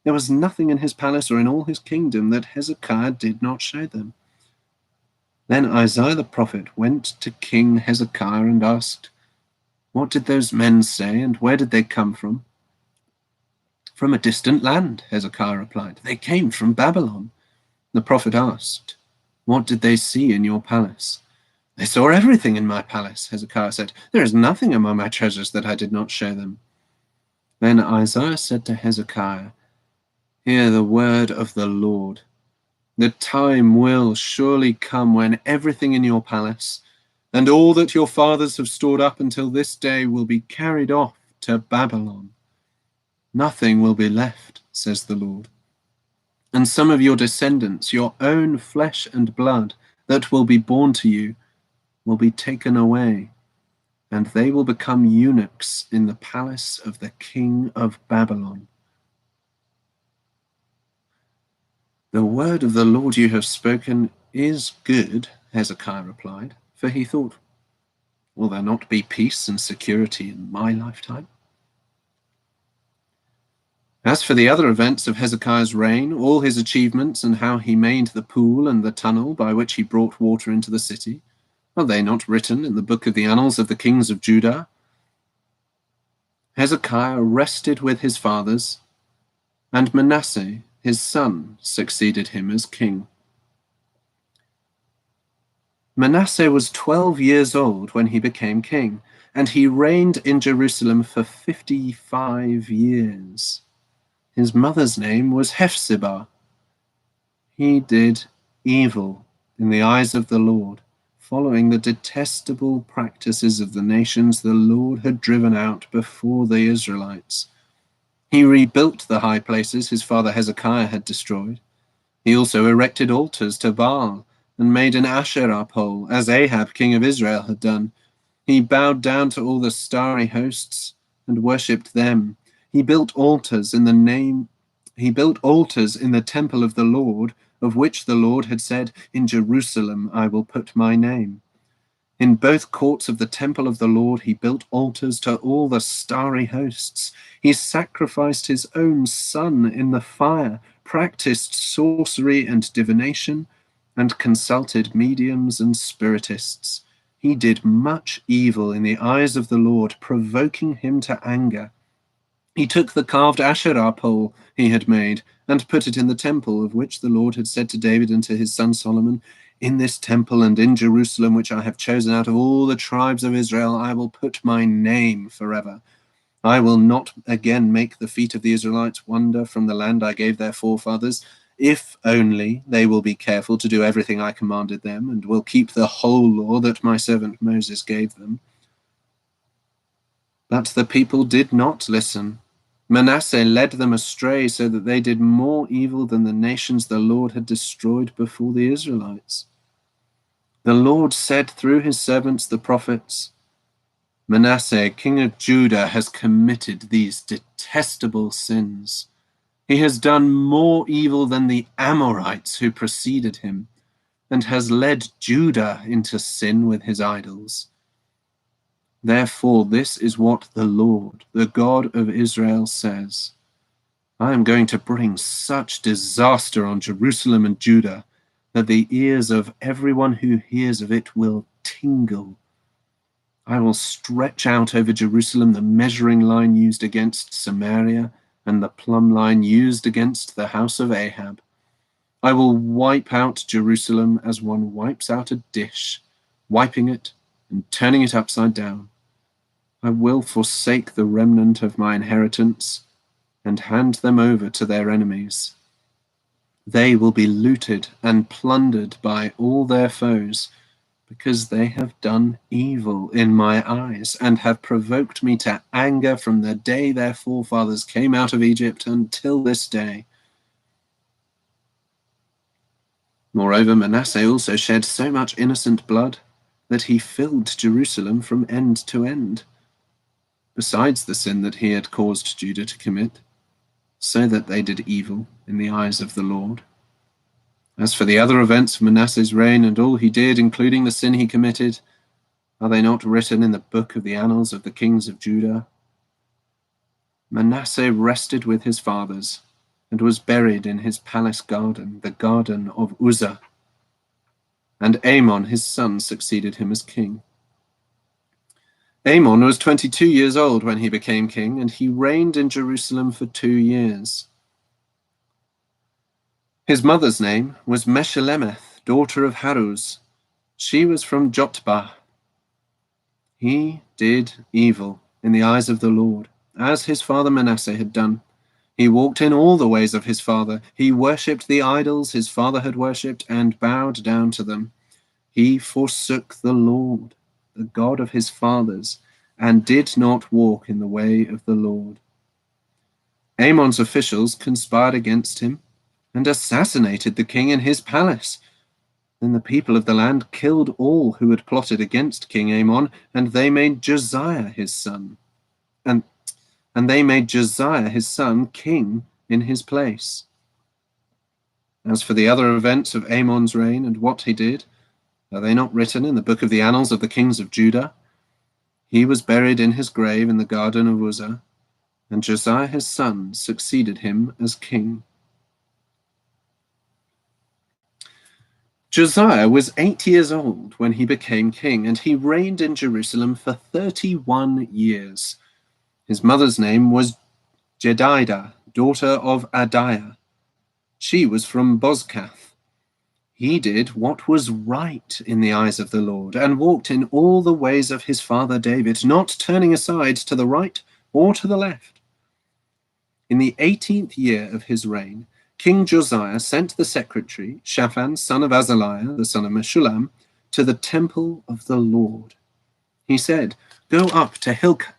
Speaker 1: There was nothing in his palace or in all his kingdom that Hezekiah did not show them. Then Isaiah the prophet went to King Hezekiah and asked, what did those men say, and where did they come from? From a distant land, Hezekiah replied. They came from Babylon. The prophet asked, what did they see in your palace? They saw everything in my palace, Hezekiah said. There is nothing among my treasures that I did not show them. Then Isaiah said to Hezekiah, hear the word of the Lord. The time will surely come when everything in your palace and all that your fathers have stored up until this day will be carried off to Babylon. Nothing will be left, says the Lord. And some of your descendants, your own flesh and blood, that will be born to you, will be taken away, and they will become eunuchs in the palace of the king of Babylon. The word of the Lord you have spoken is good, Hezekiah replied, for he thought, will there not be peace and security in my lifetime? As for the other events of Hezekiah's reign, all his achievements and how he made the pool and the tunnel by which he brought water into the city, are they not written in the book of the annals of the kings of Judah? Hezekiah rested with his fathers, and Manasseh, his son, succeeded him as king. Manasseh was 12 years old when he became king, and he reigned in Jerusalem for 55 years. His mother's name was Hephzibah. He did evil in the eyes of the Lord, following the detestable practices of the nations the Lord had driven out before the Israelites. He rebuilt the high places his father Hezekiah had destroyed. He also erected altars to Baal and made an Asherah pole, as Ahab, king of Israel, had done. He bowed down to all the starry hosts and worshipped them. He built altars in the temple of the Lord, of which the Lord had said, in Jerusalem I will put my name. In both courts of the temple of the Lord he built altars to all the starry hosts. He sacrificed his own son in the fire, practiced sorcery and divination, and consulted mediums and spiritists. He did much evil in the eyes of the Lord, provoking him to anger. He took the carved Asherah pole he had made and put it in the temple of which the Lord had said to David and to his son Solomon, In this temple and in Jerusalem, which I have chosen out of all the tribes of Israel, I will put my name forever. I will not again make the feet of the Israelites wander from the land I gave their forefathers, if only they will be careful to do everything I commanded them, and will keep the whole law that my servant Moses gave them. But the people did not listen. Manasseh led them astray, so that they did more evil than the nations the Lord had destroyed before the Israelites. The Lord said through his servants the prophets, Manasseh, king of Judah, has committed these detestable sins. He has done more evil than the Amorites who preceded him, and has led Judah into sin with his idols. Therefore, this is what the Lord, the God of Israel, says. I am going to bring such disaster on Jerusalem and Judah that the ears of everyone who hears of it will tingle. I will stretch out over Jerusalem the measuring line used against Samaria and the plumb line used against the house of Ahab. I will wipe out Jerusalem as one wipes out a dish, wiping it and turning it upside down. I will forsake the remnant of my inheritance and hand them over to their enemies. They will be looted and plundered by all their foes, because they have done evil in my eyes and have provoked me to anger from the day their forefathers came out of Egypt until this day. Moreover, Manasseh also shed so much innocent blood that he filled Jerusalem from end to end, besides the sin that he had caused Judah to commit, so that they did evil in the eyes of the Lord. As for the other events of Manasseh's reign and all he did, including the sin he committed, are they not written in the book of the annals of the kings of Judah? Manasseh rested with his fathers and was buried in his palace garden, the garden of Uzzah. And Amon his son succeeded him as king. Amon was 22 years old when he became king, and he reigned in Jerusalem for 2 years. His mother's name was Meshullemeth, daughter of Haruz. She was from Jotbah. He did evil in the eyes of the Lord, as his father Manasseh had done. He walked in all the ways of his father. He worshipped the idols his father had worshipped and bowed down to them. He forsook the Lord, the God of his fathers, and did not walk in the way of the Lord. Amon's officials conspired against him and assassinated the king in his palace. Then the people of the land killed all who had plotted against King Amon, and they made Josiah his son, and they made Josiah his son king in his place. As for the other events of Amon's reign and what he did, are they not written in the book of the annals of the kings of Judah? He was buried in his grave in the garden of Uzzah, and Josiah his son succeeded him as king. Josiah was 8 years old when he became king, and he reigned in Jerusalem for 31 years. His mother's name was Jedidah, daughter of Adiah. She was from Bozkath. He did what was right in the eyes of the Lord, and walked in all the ways of his father David, not turning aside to the right or to the left. In the 18th year of his reign, King Josiah sent the secretary, Shaphan, son of Azaliah, the son of Meshullam, to the temple of the Lord. He said, Go up to Hilkiah,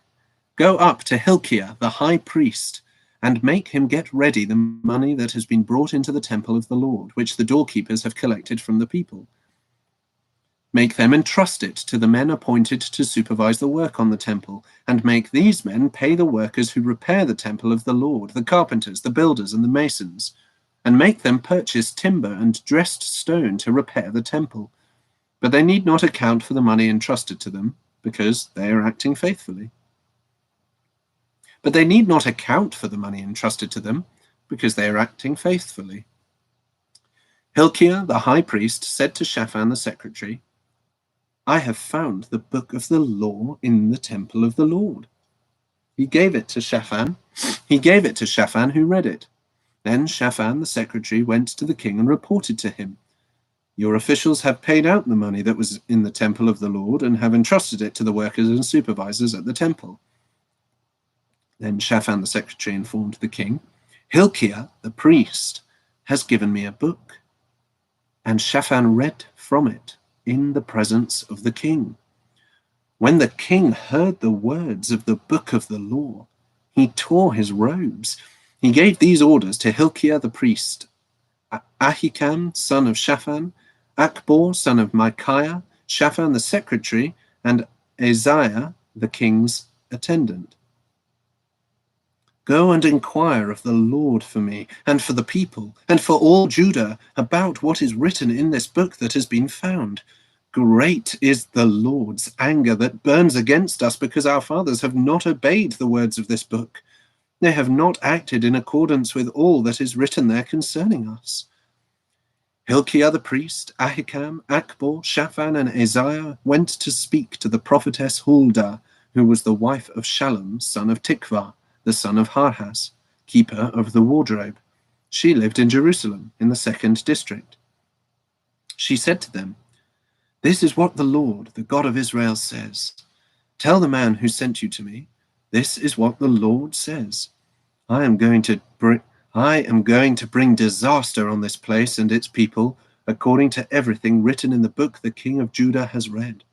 Speaker 1: the high priest, and make him get ready the money that has been brought into the temple of the Lord, which the doorkeepers have collected from the people. Make them entrust it to the men appointed to supervise the work on the temple, and make these men pay the workers who repair the temple of the Lord, the carpenters, the builders, and the masons, and make them purchase timber and dressed stone to repair the temple. But they need not account for the money entrusted to them, because they are acting faithfully. But they need not account for the money entrusted to them, because they are acting faithfully. Hilkiah the high priest said to Shaphan the secretary, I have found the book of the law in the temple of the Lord. He gave it to Shaphan, who read it. Then Shaphan the secretary went to the king and reported to him. Your officials have paid out the money that was in the temple of the Lord and have entrusted it to the workers and supervisors at the temple." Then Shaphan the secretary informed the king, "Hilkiah the priest has given me a book." And Shaphan read from it in the presence of the king. When the king heard the words of the book of the law, he tore his robes. He gave these orders to Hilkiah the priest: Ahikam, son of Shaphan, Akbor, son of Micaiah, Shaphan the secretary, and Isaiah, the king's attendant. "Go and inquire of the Lord for me, and for the people, and for all Judah, about what is written in this book that has been found. Great is the Lord's anger that burns against us, because our fathers have not obeyed the words of this book. They have not acted in accordance with all that is written there concerning us." Hilkiah the priest, Ahikam, Akbor, Shaphan, and Isaiah went to speak to the prophetess Huldah, who was the wife of Shallum, son of Tikvah, the son of Harhas, keeper of the wardrobe. She lived in Jerusalem, in the 2nd district. She said to them, "This is what the Lord, the God of Israel, says. Tell the man who sent you to me, this is what the Lord says. I am going to bring disaster on this place and its people, according to everything written in the book the king of Judah has read.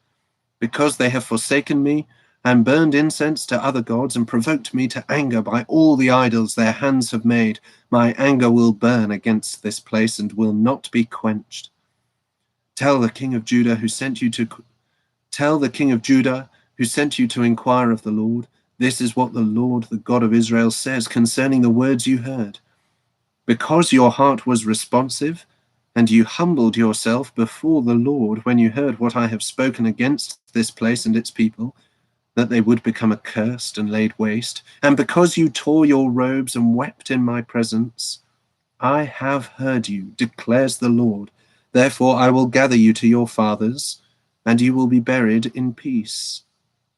Speaker 1: Because they have forsaken me and burned incense to other gods and provoked me to anger by all the idols their hands have made, my anger will burn against this place and will not be quenched. Tell the king of Judah who sent you to inquire of the Lord, this is what the Lord, the God of Israel, says concerning the words you heard. Because your heart was responsive, and you humbled yourself before the Lord when you heard what I have spoken against this place and its people, that they would become accursed and laid waste, and because you tore your robes and wept in my presence, I have heard you, declares the Lord. Therefore I will gather you to your fathers, and you will be buried in peace.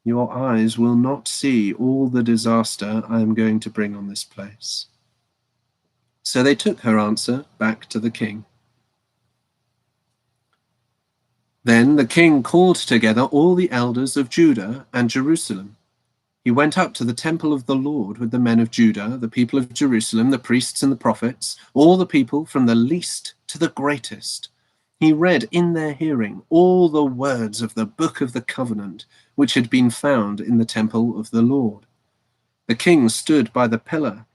Speaker 1: Your eyes will not see all the disaster I am going to bring on this place." So they took her answer back to the king. Then the king called together all the elders of Judah and Jerusalem. He went up to the temple of the Lord with the men of Judah, the people of Jerusalem, the priests and the prophets, all the people from the least to the greatest. He read in their hearing all the words of the book of the covenant, which had been found in the temple of the Lord. The king stood by the pillar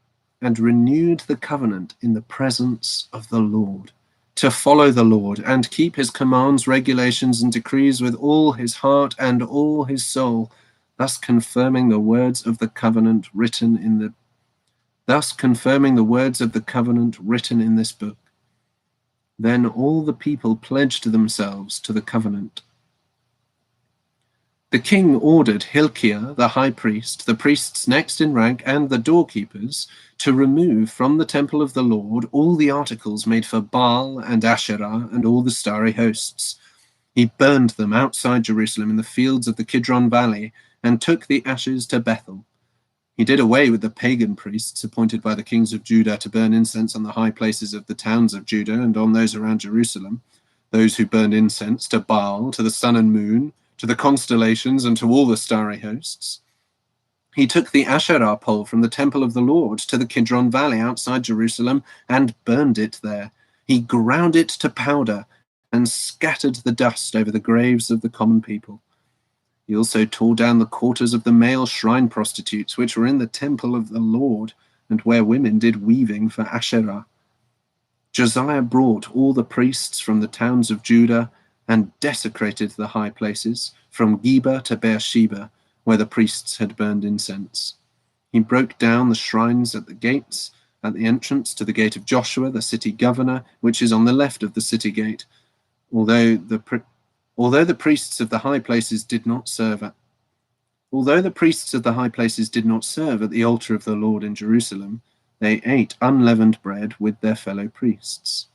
Speaker 1: and renewed the covenant in the presence of the Lord, to follow the Lord and keep his commands, regulations, and decrees with all his heart and all his soul, thus confirming the words of the covenant written in this book. Then all the people pledged themselves to the covenant. The king ordered Hilkiah the high priest, the priests next in rank, and the doorkeepers to remove from the temple of the Lord all the articles made for Baal and Asherah and all the starry hosts. He burned them outside Jerusalem in the fields of the Kidron Valley and took the ashes to Bethel. He did away with the pagan priests appointed by the kings of Judah to burn incense on the high places of the towns of Judah and on those around Jerusalem, those who burned incense to Baal, to the sun and moon, to the constellations, and to all the starry hosts. He took the Asherah pole from the temple of the Lord to the Kidron Valley outside Jerusalem and burned it there. He ground it to powder and scattered the dust over the graves of the common people. He also tore down the quarters of the male shrine prostitutes, which were in the temple of the Lord, and where women did weaving for Asherah. Josiah brought all the priests from the towns of Judah and desecrated the high places, from Geba to Beersheba, where the priests had burned incense. He broke down the shrines at the gates, at the entrance to the gate of Joshua, the city governor, which is on the left of the city gate, although the priests of the high places did not serve at the altar of the Lord in Jerusalem, they ate unleavened bread with their fellow priests.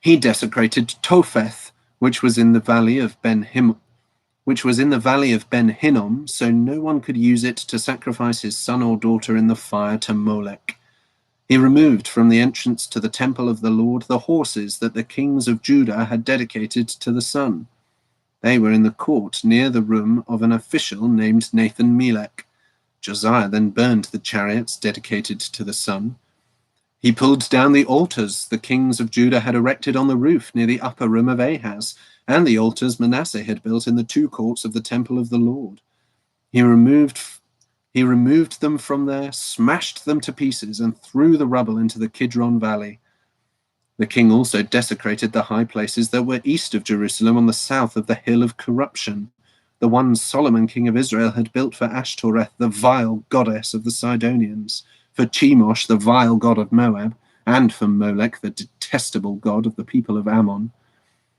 Speaker 1: He desecrated Topheth, which was in the valley of Ben Hinnom, so no one could use it to sacrifice his son or daughter in the fire to Molech. He removed from the entrance to the temple of the Lord the horses that the kings of Judah had dedicated to the sun. They were in the court near the room of an official named Nathan-Melech. Josiah then burned the chariots dedicated to the sun. He pulled down the altars the kings of Judah had erected on the roof near the upper room of Ahaz, and the altars Manasseh had built in the two courts of the temple of the Lord. He removed them from there, smashed them to pieces, and threw the rubble into the Kidron Valley. The king also desecrated the high places that were east of Jerusalem on the south of the Hill of Corruption, the one Solomon king of Israel had built for Ashtoreth, the vile goddess of the Sidonians, for Chemosh, the vile god of Moab, and for Molech, the detestable god of the people of Ammon.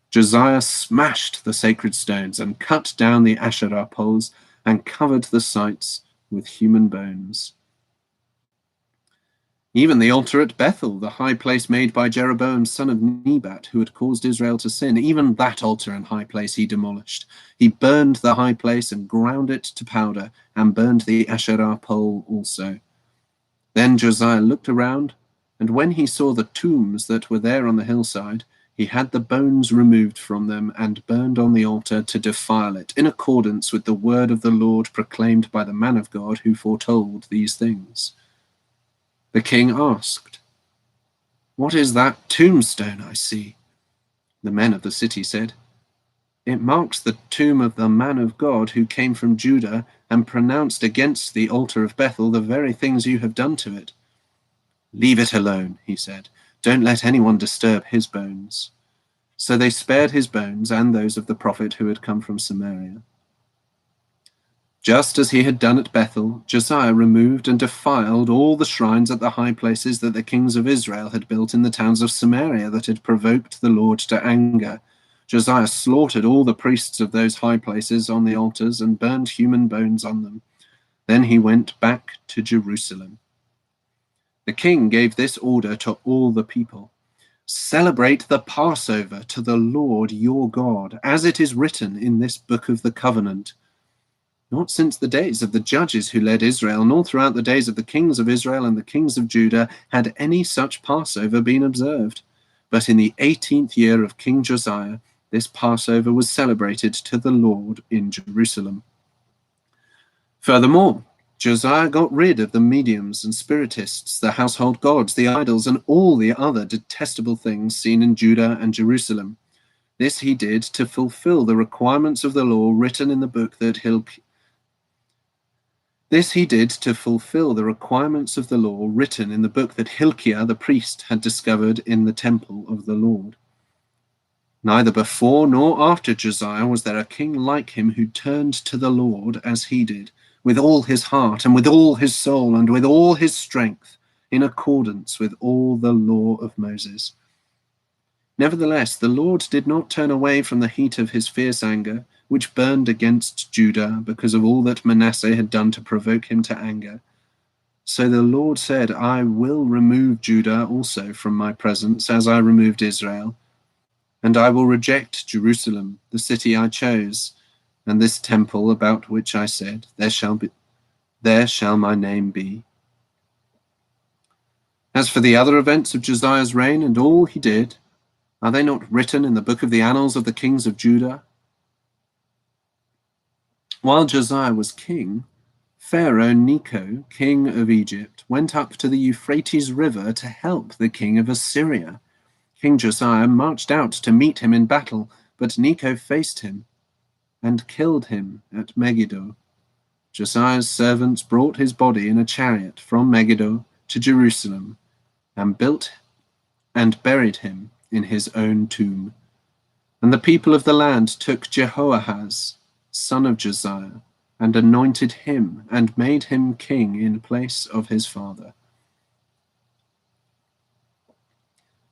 Speaker 1: Josiah smashed the sacred stones and cut down the Asherah poles and covered the sites with human bones. Even the altar at Bethel, the high place made by Jeroboam son of Nebat, who had caused Israel to sin, even that altar and high place he demolished. He burned the high place and ground it to powder, and burned the Asherah pole also. Then Josiah looked around, and when he saw the tombs that were there on the hillside, he had the bones removed from them and burned on the altar to defile it, in accordance with the word of the Lord proclaimed by the man of God who foretold these things. The king asked, "What is that tombstone I see?" The men of the city said, "It marks the tomb of the man of God who came from Judah and pronounced against the altar of Bethel the very things you have done to it." "Leave it alone," he said. "Don't let anyone disturb his bones." So they spared his bones and those of the prophet who had come from Samaria. Just as he had done at Bethel, Josiah removed and defiled all the shrines at the high places that the kings of Israel had built in the towns of Samaria that had provoked the Lord to anger. Josiah slaughtered all the priests of those high places on the altars and burned human bones on them. Then he went back to Jerusalem. The king gave this order to all the people: "Celebrate the Passover to the Lord your God, as it is written in this book of the covenant." Not since the days of the judges who led Israel, nor throughout the days of the kings of Israel and the kings of Judah, had any such Passover been observed. But in the 18th year of King Josiah, this Passover was celebrated to the Lord in Jerusalem. Furthermore, Josiah got rid of the mediums and spiritists, the household gods, the idols, and all the other detestable things seen in Judah and Jerusalem. This he did to fulfill the requirements of the law written in the book that Hilkiah the priest had discovered in the temple of the Lord. Neither before nor after Josiah was there a king like him who turned to the Lord as he did, with all his heart and with all his soul and with all his strength, in accordance with all the law of Moses. Nevertheless, the Lord did not turn away from the heat of his fierce anger, which burned against Judah because of all that Manasseh had done to provoke him to anger. So the Lord said, "I will remove Judah also from my presence, as I removed Israel, and I will reject Jerusalem, the city I chose, and this temple about which I said, there shall my name be." As for the other events of Josiah's reign and all he did, are they not written in the book of the annals of the kings of Judah? While Josiah was king, Pharaoh Necho, king of Egypt, went up to the Euphrates River to help the king of Assyria. King Josiah marched out to meet him in battle, but Necho faced him and killed him at Megiddo. Josiah's servants brought his body in a chariot from Megiddo to Jerusalem and buried him in his own tomb. And the people of the land took Jehoahaz, son of Josiah, and anointed him and made him king in place of his father.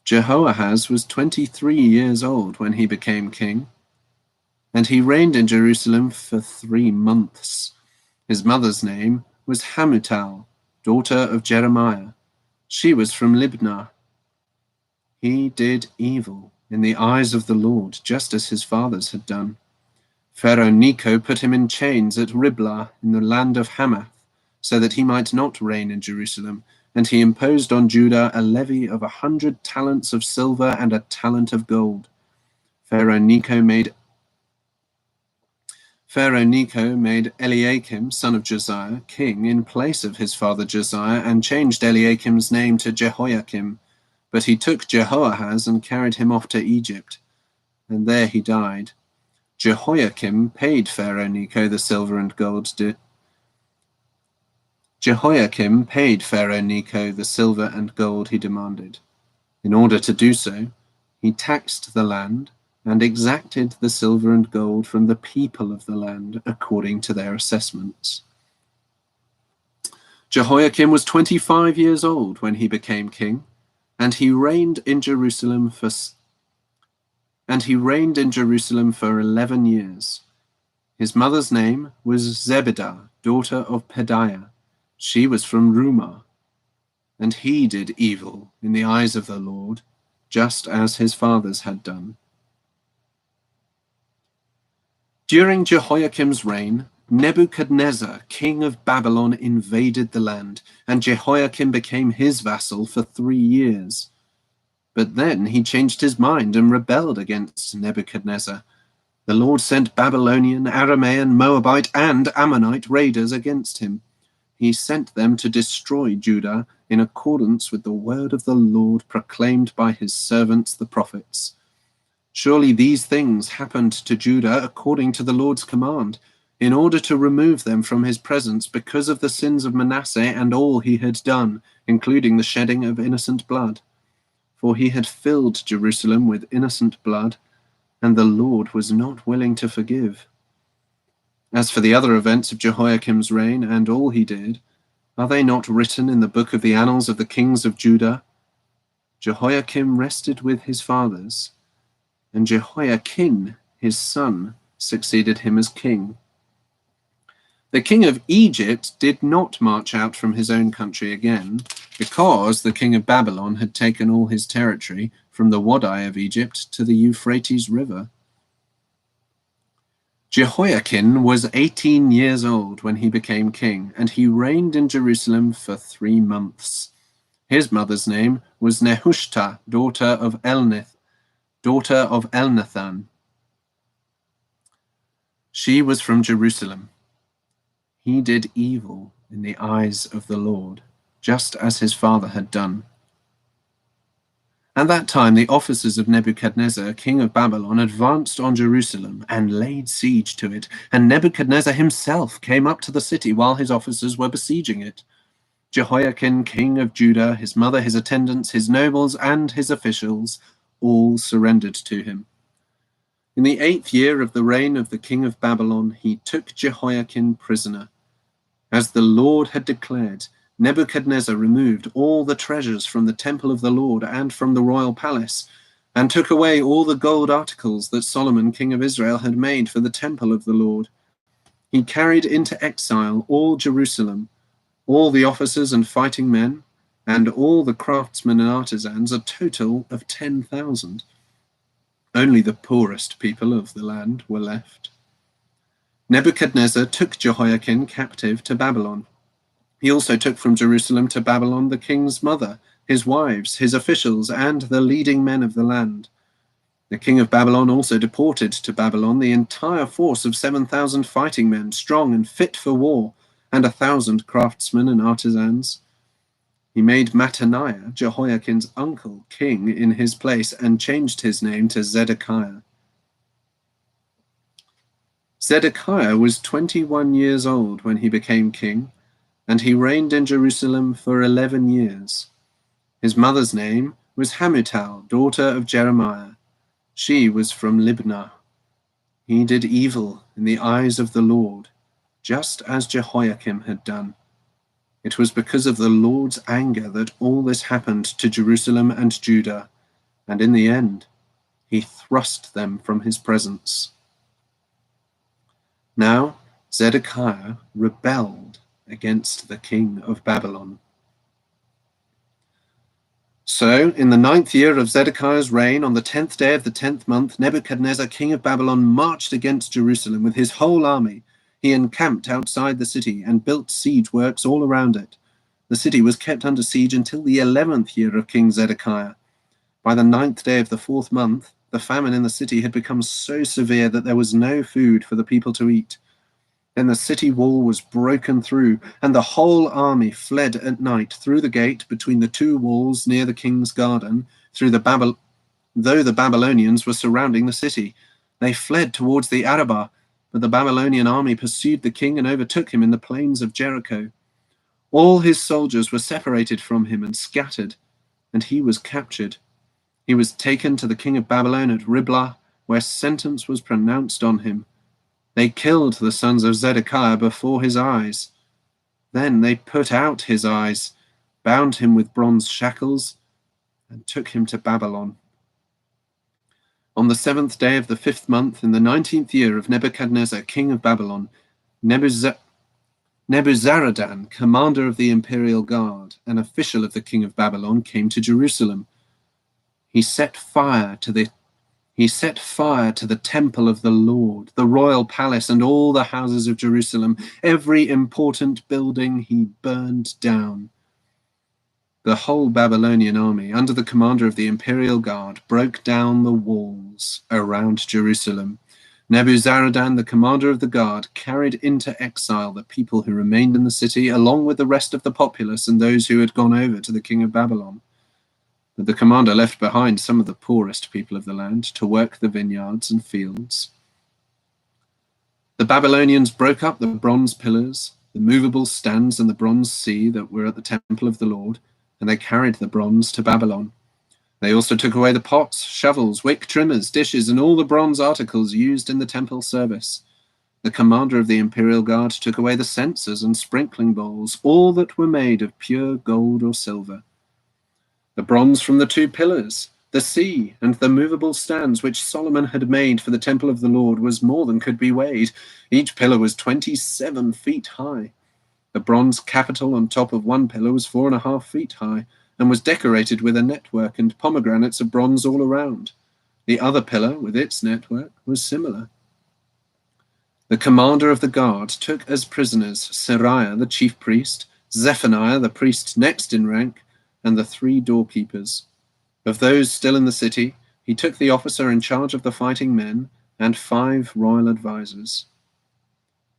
Speaker 1: Jehoahaz was 23 years old when he became king, and he reigned in Jerusalem for 3 months. His mother's name was Hamutal, daughter of Jeremiah. She was from Libnah. He did evil in the eyes of the Lord, just as his fathers had done. Pharaoh Necho put him in chains at Riblah in the land of Hamath, so that he might not reign in Jerusalem, and he imposed on Judah a levy of 100 talents of silver and a talent of gold. Pharaoh Necho made Eliakim, son of Josiah, king in place of his father Josiah, and changed Eliakim's name to Jehoiakim. But he took Jehoahaz and carried him off to Egypt, and there he died. Jehoiakim paid Pharaoh Necho the silver and gold Jehoiakim paid Pharaoh Necho the silver and gold he demanded. In order to do so, he taxed the land and exacted the silver and gold from the people of the land according to their assessments. Jehoiakim was 25 years old when he became king, and he reigned in Jerusalem for 11 years. His mother's name was Zebedah, daughter of Pedaiah. She was from Rumah, and he did evil in the eyes of the Lord, just as his fathers had done. During Jehoiakim's reign, Nebuchadnezzar, king of Babylon, invaded the land, and Jehoiakim became his vassal for 3 years. But then he changed his mind and rebelled against Nebuchadnezzar. The Lord sent Babylonian, Aramaean, Moabite, and Ammonite raiders against him. He sent them to destroy Judah in accordance with the word of the Lord proclaimed by his servants the prophets. Surely these things happened to Judah according to the Lord's command, in order to remove them from his presence because of the sins of Manasseh and all he had done, including the shedding of innocent blood. For he had filled Jerusalem with innocent blood, and the Lord was not willing to forgive. As for the other events of Jehoiakim's reign and all he did, are they not written in the book of the annals of the kings of Judah? Jehoiakim rested with his fathers, and Jehoiakim, his son, succeeded him as king. The king of Egypt did not march out from his own country again, because the king of Babylon had taken all his territory from the Wadi of Egypt to the Euphrates River. Jehoiakim was 18 years old when he became king, and he reigned in Jerusalem for 3 months. His mother's name was Nehushta, daughter of Elnathan. She was from Jerusalem. He did evil in the eyes of the Lord, just as his father had done. At that time, the officers of Nebuchadnezzar, king of Babylon, advanced on Jerusalem and laid siege to it, and Nebuchadnezzar himself came up to the city while his officers were besieging it. Jehoiakim, king of Judah, his mother, his attendants, his nobles, and his officials all surrendered to him. In the 8th year of the reign of the king of Babylon, he took Jehoiakim prisoner. As the Lord had declared, Nebuchadnezzar removed all the treasures from the temple of the Lord and from the royal palace, and took away all the gold articles that Solomon, king of Israel, had made for the temple of the Lord. He carried into exile all Jerusalem, all the officers and fighting men, and all the craftsmen and artisans, a total of 10,000. Only the poorest people of the land were left. Nebuchadnezzar took Jehoiakim captive to Babylon. He also took from Jerusalem to Babylon the king's mother, his wives, his officials, and the leading men of the land. The king of Babylon also deported to Babylon the entire force of 7,000 fighting men, strong and fit for war, and 1,000 craftsmen and artisans. He made Mattaniah, Jehoiakim's uncle, king in his place, and changed his name to Zedekiah. Zedekiah was 21 years old when he became king, and he reigned in Jerusalem for 11 years. His mother's name was Hamutal, daughter of Jeremiah. She was from Libnah. He did evil in the eyes of the Lord, just as Jehoiakim had done. It was because of the Lord's anger that all this happened to Jerusalem and Judah, and in the end, he thrust them from his presence. Now Zedekiah rebelled against the king of Babylon. So, in the 9th year of Zedekiah's reign, on the 10th day of the 10th month, Nebuchadnezzar, king of Babylon, marched against Jerusalem with his whole army. He encamped outside the city and built siege works all around it. The city was kept under siege until the 11th year of King Zedekiah. By the 9th day of the 4th month, the famine in the city had become so severe that there was no food for the people to eat. Then the city wall was broken through, and the whole army fled at night through the gate between the two walls near the king's garden, though the Babylonians were surrounding the city. They fled towards the Arabah, but the Babylonian army pursued the king and overtook him in the plains of Jericho. All his soldiers were separated from him and scattered, and he was captured. He was taken to the king of Babylon at Riblah, where sentence was pronounced on him. They killed the sons of Zedekiah before his eyes. Then they put out his eyes, bound him with bronze shackles, and took him to Babylon. On the 7th day of the 5th month, in the 19th year of Nebuchadnezzar, king of Babylon, Nebuzaradan, commander of the imperial guard, an official of the king of Babylon, came to Jerusalem. He set fire to the temple of the Lord, the royal palace, and all the houses of Jerusalem. Every important building he burned down. The whole Babylonian army, under the commander of the imperial guard, broke down the walls around Jerusalem. Nebuzaradan, the commander of the guard, carried into exile the people who remained in the city, along with the rest of the populace and those who had gone over to the king of Babylon. But the commander left behind some of the poorest people of the land to work the vineyards and fields. The Babylonians broke up the bronze pillars, the movable stands, and the bronze sea that were at the temple of the Lord, and they carried the bronze to Babylon. They also took away the pots, shovels, wick trimmers, dishes, and all the bronze articles used in the temple service. The commander of the imperial guard took away the censers and sprinkling bowls, all that were made of pure gold or silver. The bronze from the two pillars, the sea, and the movable stands which Solomon had made for the temple of the Lord was more than could be weighed. Each pillar was 27 feet high. The bronze capital on top of one pillar was 4.5 feet high, and was decorated with a network and pomegranates of bronze all around. The other pillar, with its network, was similar. The commander of the guard took as prisoners Seraiah, the chief priest, Zephaniah, the priest next in rank, and the 3 doorkeepers. Of those still in the city, he took the officer in charge of the fighting men and 5 royal advisers.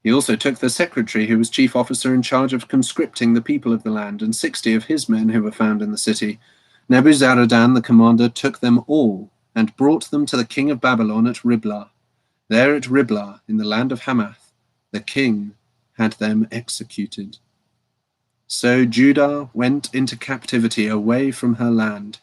Speaker 1: He also took the secretary, who was chief officer in charge of conscripting the people of the land, and 60 of his men who were found in the city. Nebuzaradan, the commander, took them all and brought them to the king of Babylon at Riblah. There at Riblah, in the land of Hamath, the king had them executed. So Judah went into captivity away from her land.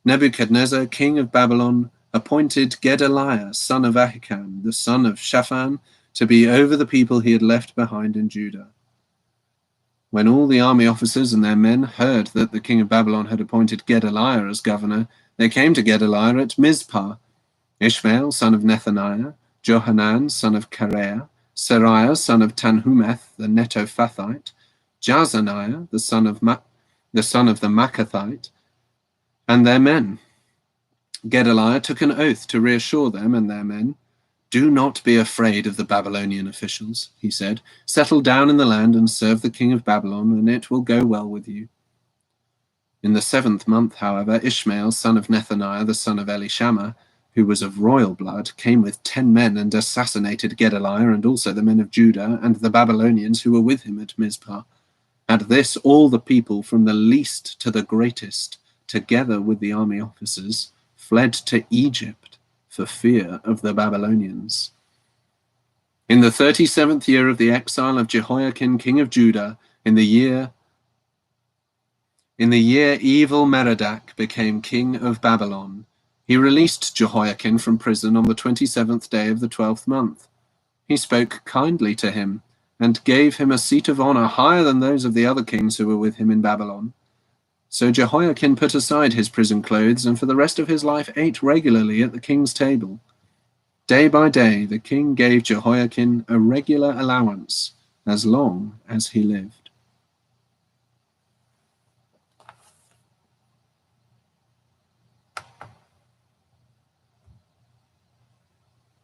Speaker 1: Nebuchadnezzar, king of Babylon, appointed Gedaliah, son of Ahikam, the son of Shaphan, to be over the people he had left behind in Judah. When all the army officers and their men heard that the king of Babylon had appointed Gedaliah as governor, they came to Gedaliah at Mizpah. Ishmael, son of Nethaniah, Johanan, son of Kareah, Seraiah, son of Tanhumeth, the Netophathite, Jazaniah, the son of the Makathite, and their men. Gedaliah took an oath to reassure them and their men. "Do not be afraid of the Babylonian officials," he said. "Settle down in the land and serve the king of Babylon, and it will go well with you." In the 7th month, however, Ishmael, son of Nethaniah, the son of Elishama, who was of royal blood, came with 10 men and assassinated Gedaliah and also the men of Judah and the Babylonians who were with him at Mizpah. At this, all the people, from the least to the greatest, together with the army officers, fled to Egypt for fear of the Babylonians. In the 37th year of the exile of Jehoiakim, king of Judah, in the year Evil-Merodach became king of Babylon, he released Jehoiakim from prison on the 27th day of the 12th month. He spoke kindly to him and gave him a seat of honor higher than those of the other kings who were with him in Babylon. So Jehoiakim put aside his prison clothes and for the rest of his life ate regularly at the king's table. Day by day the king gave Jehoiakim a regular allowance as long as he lived.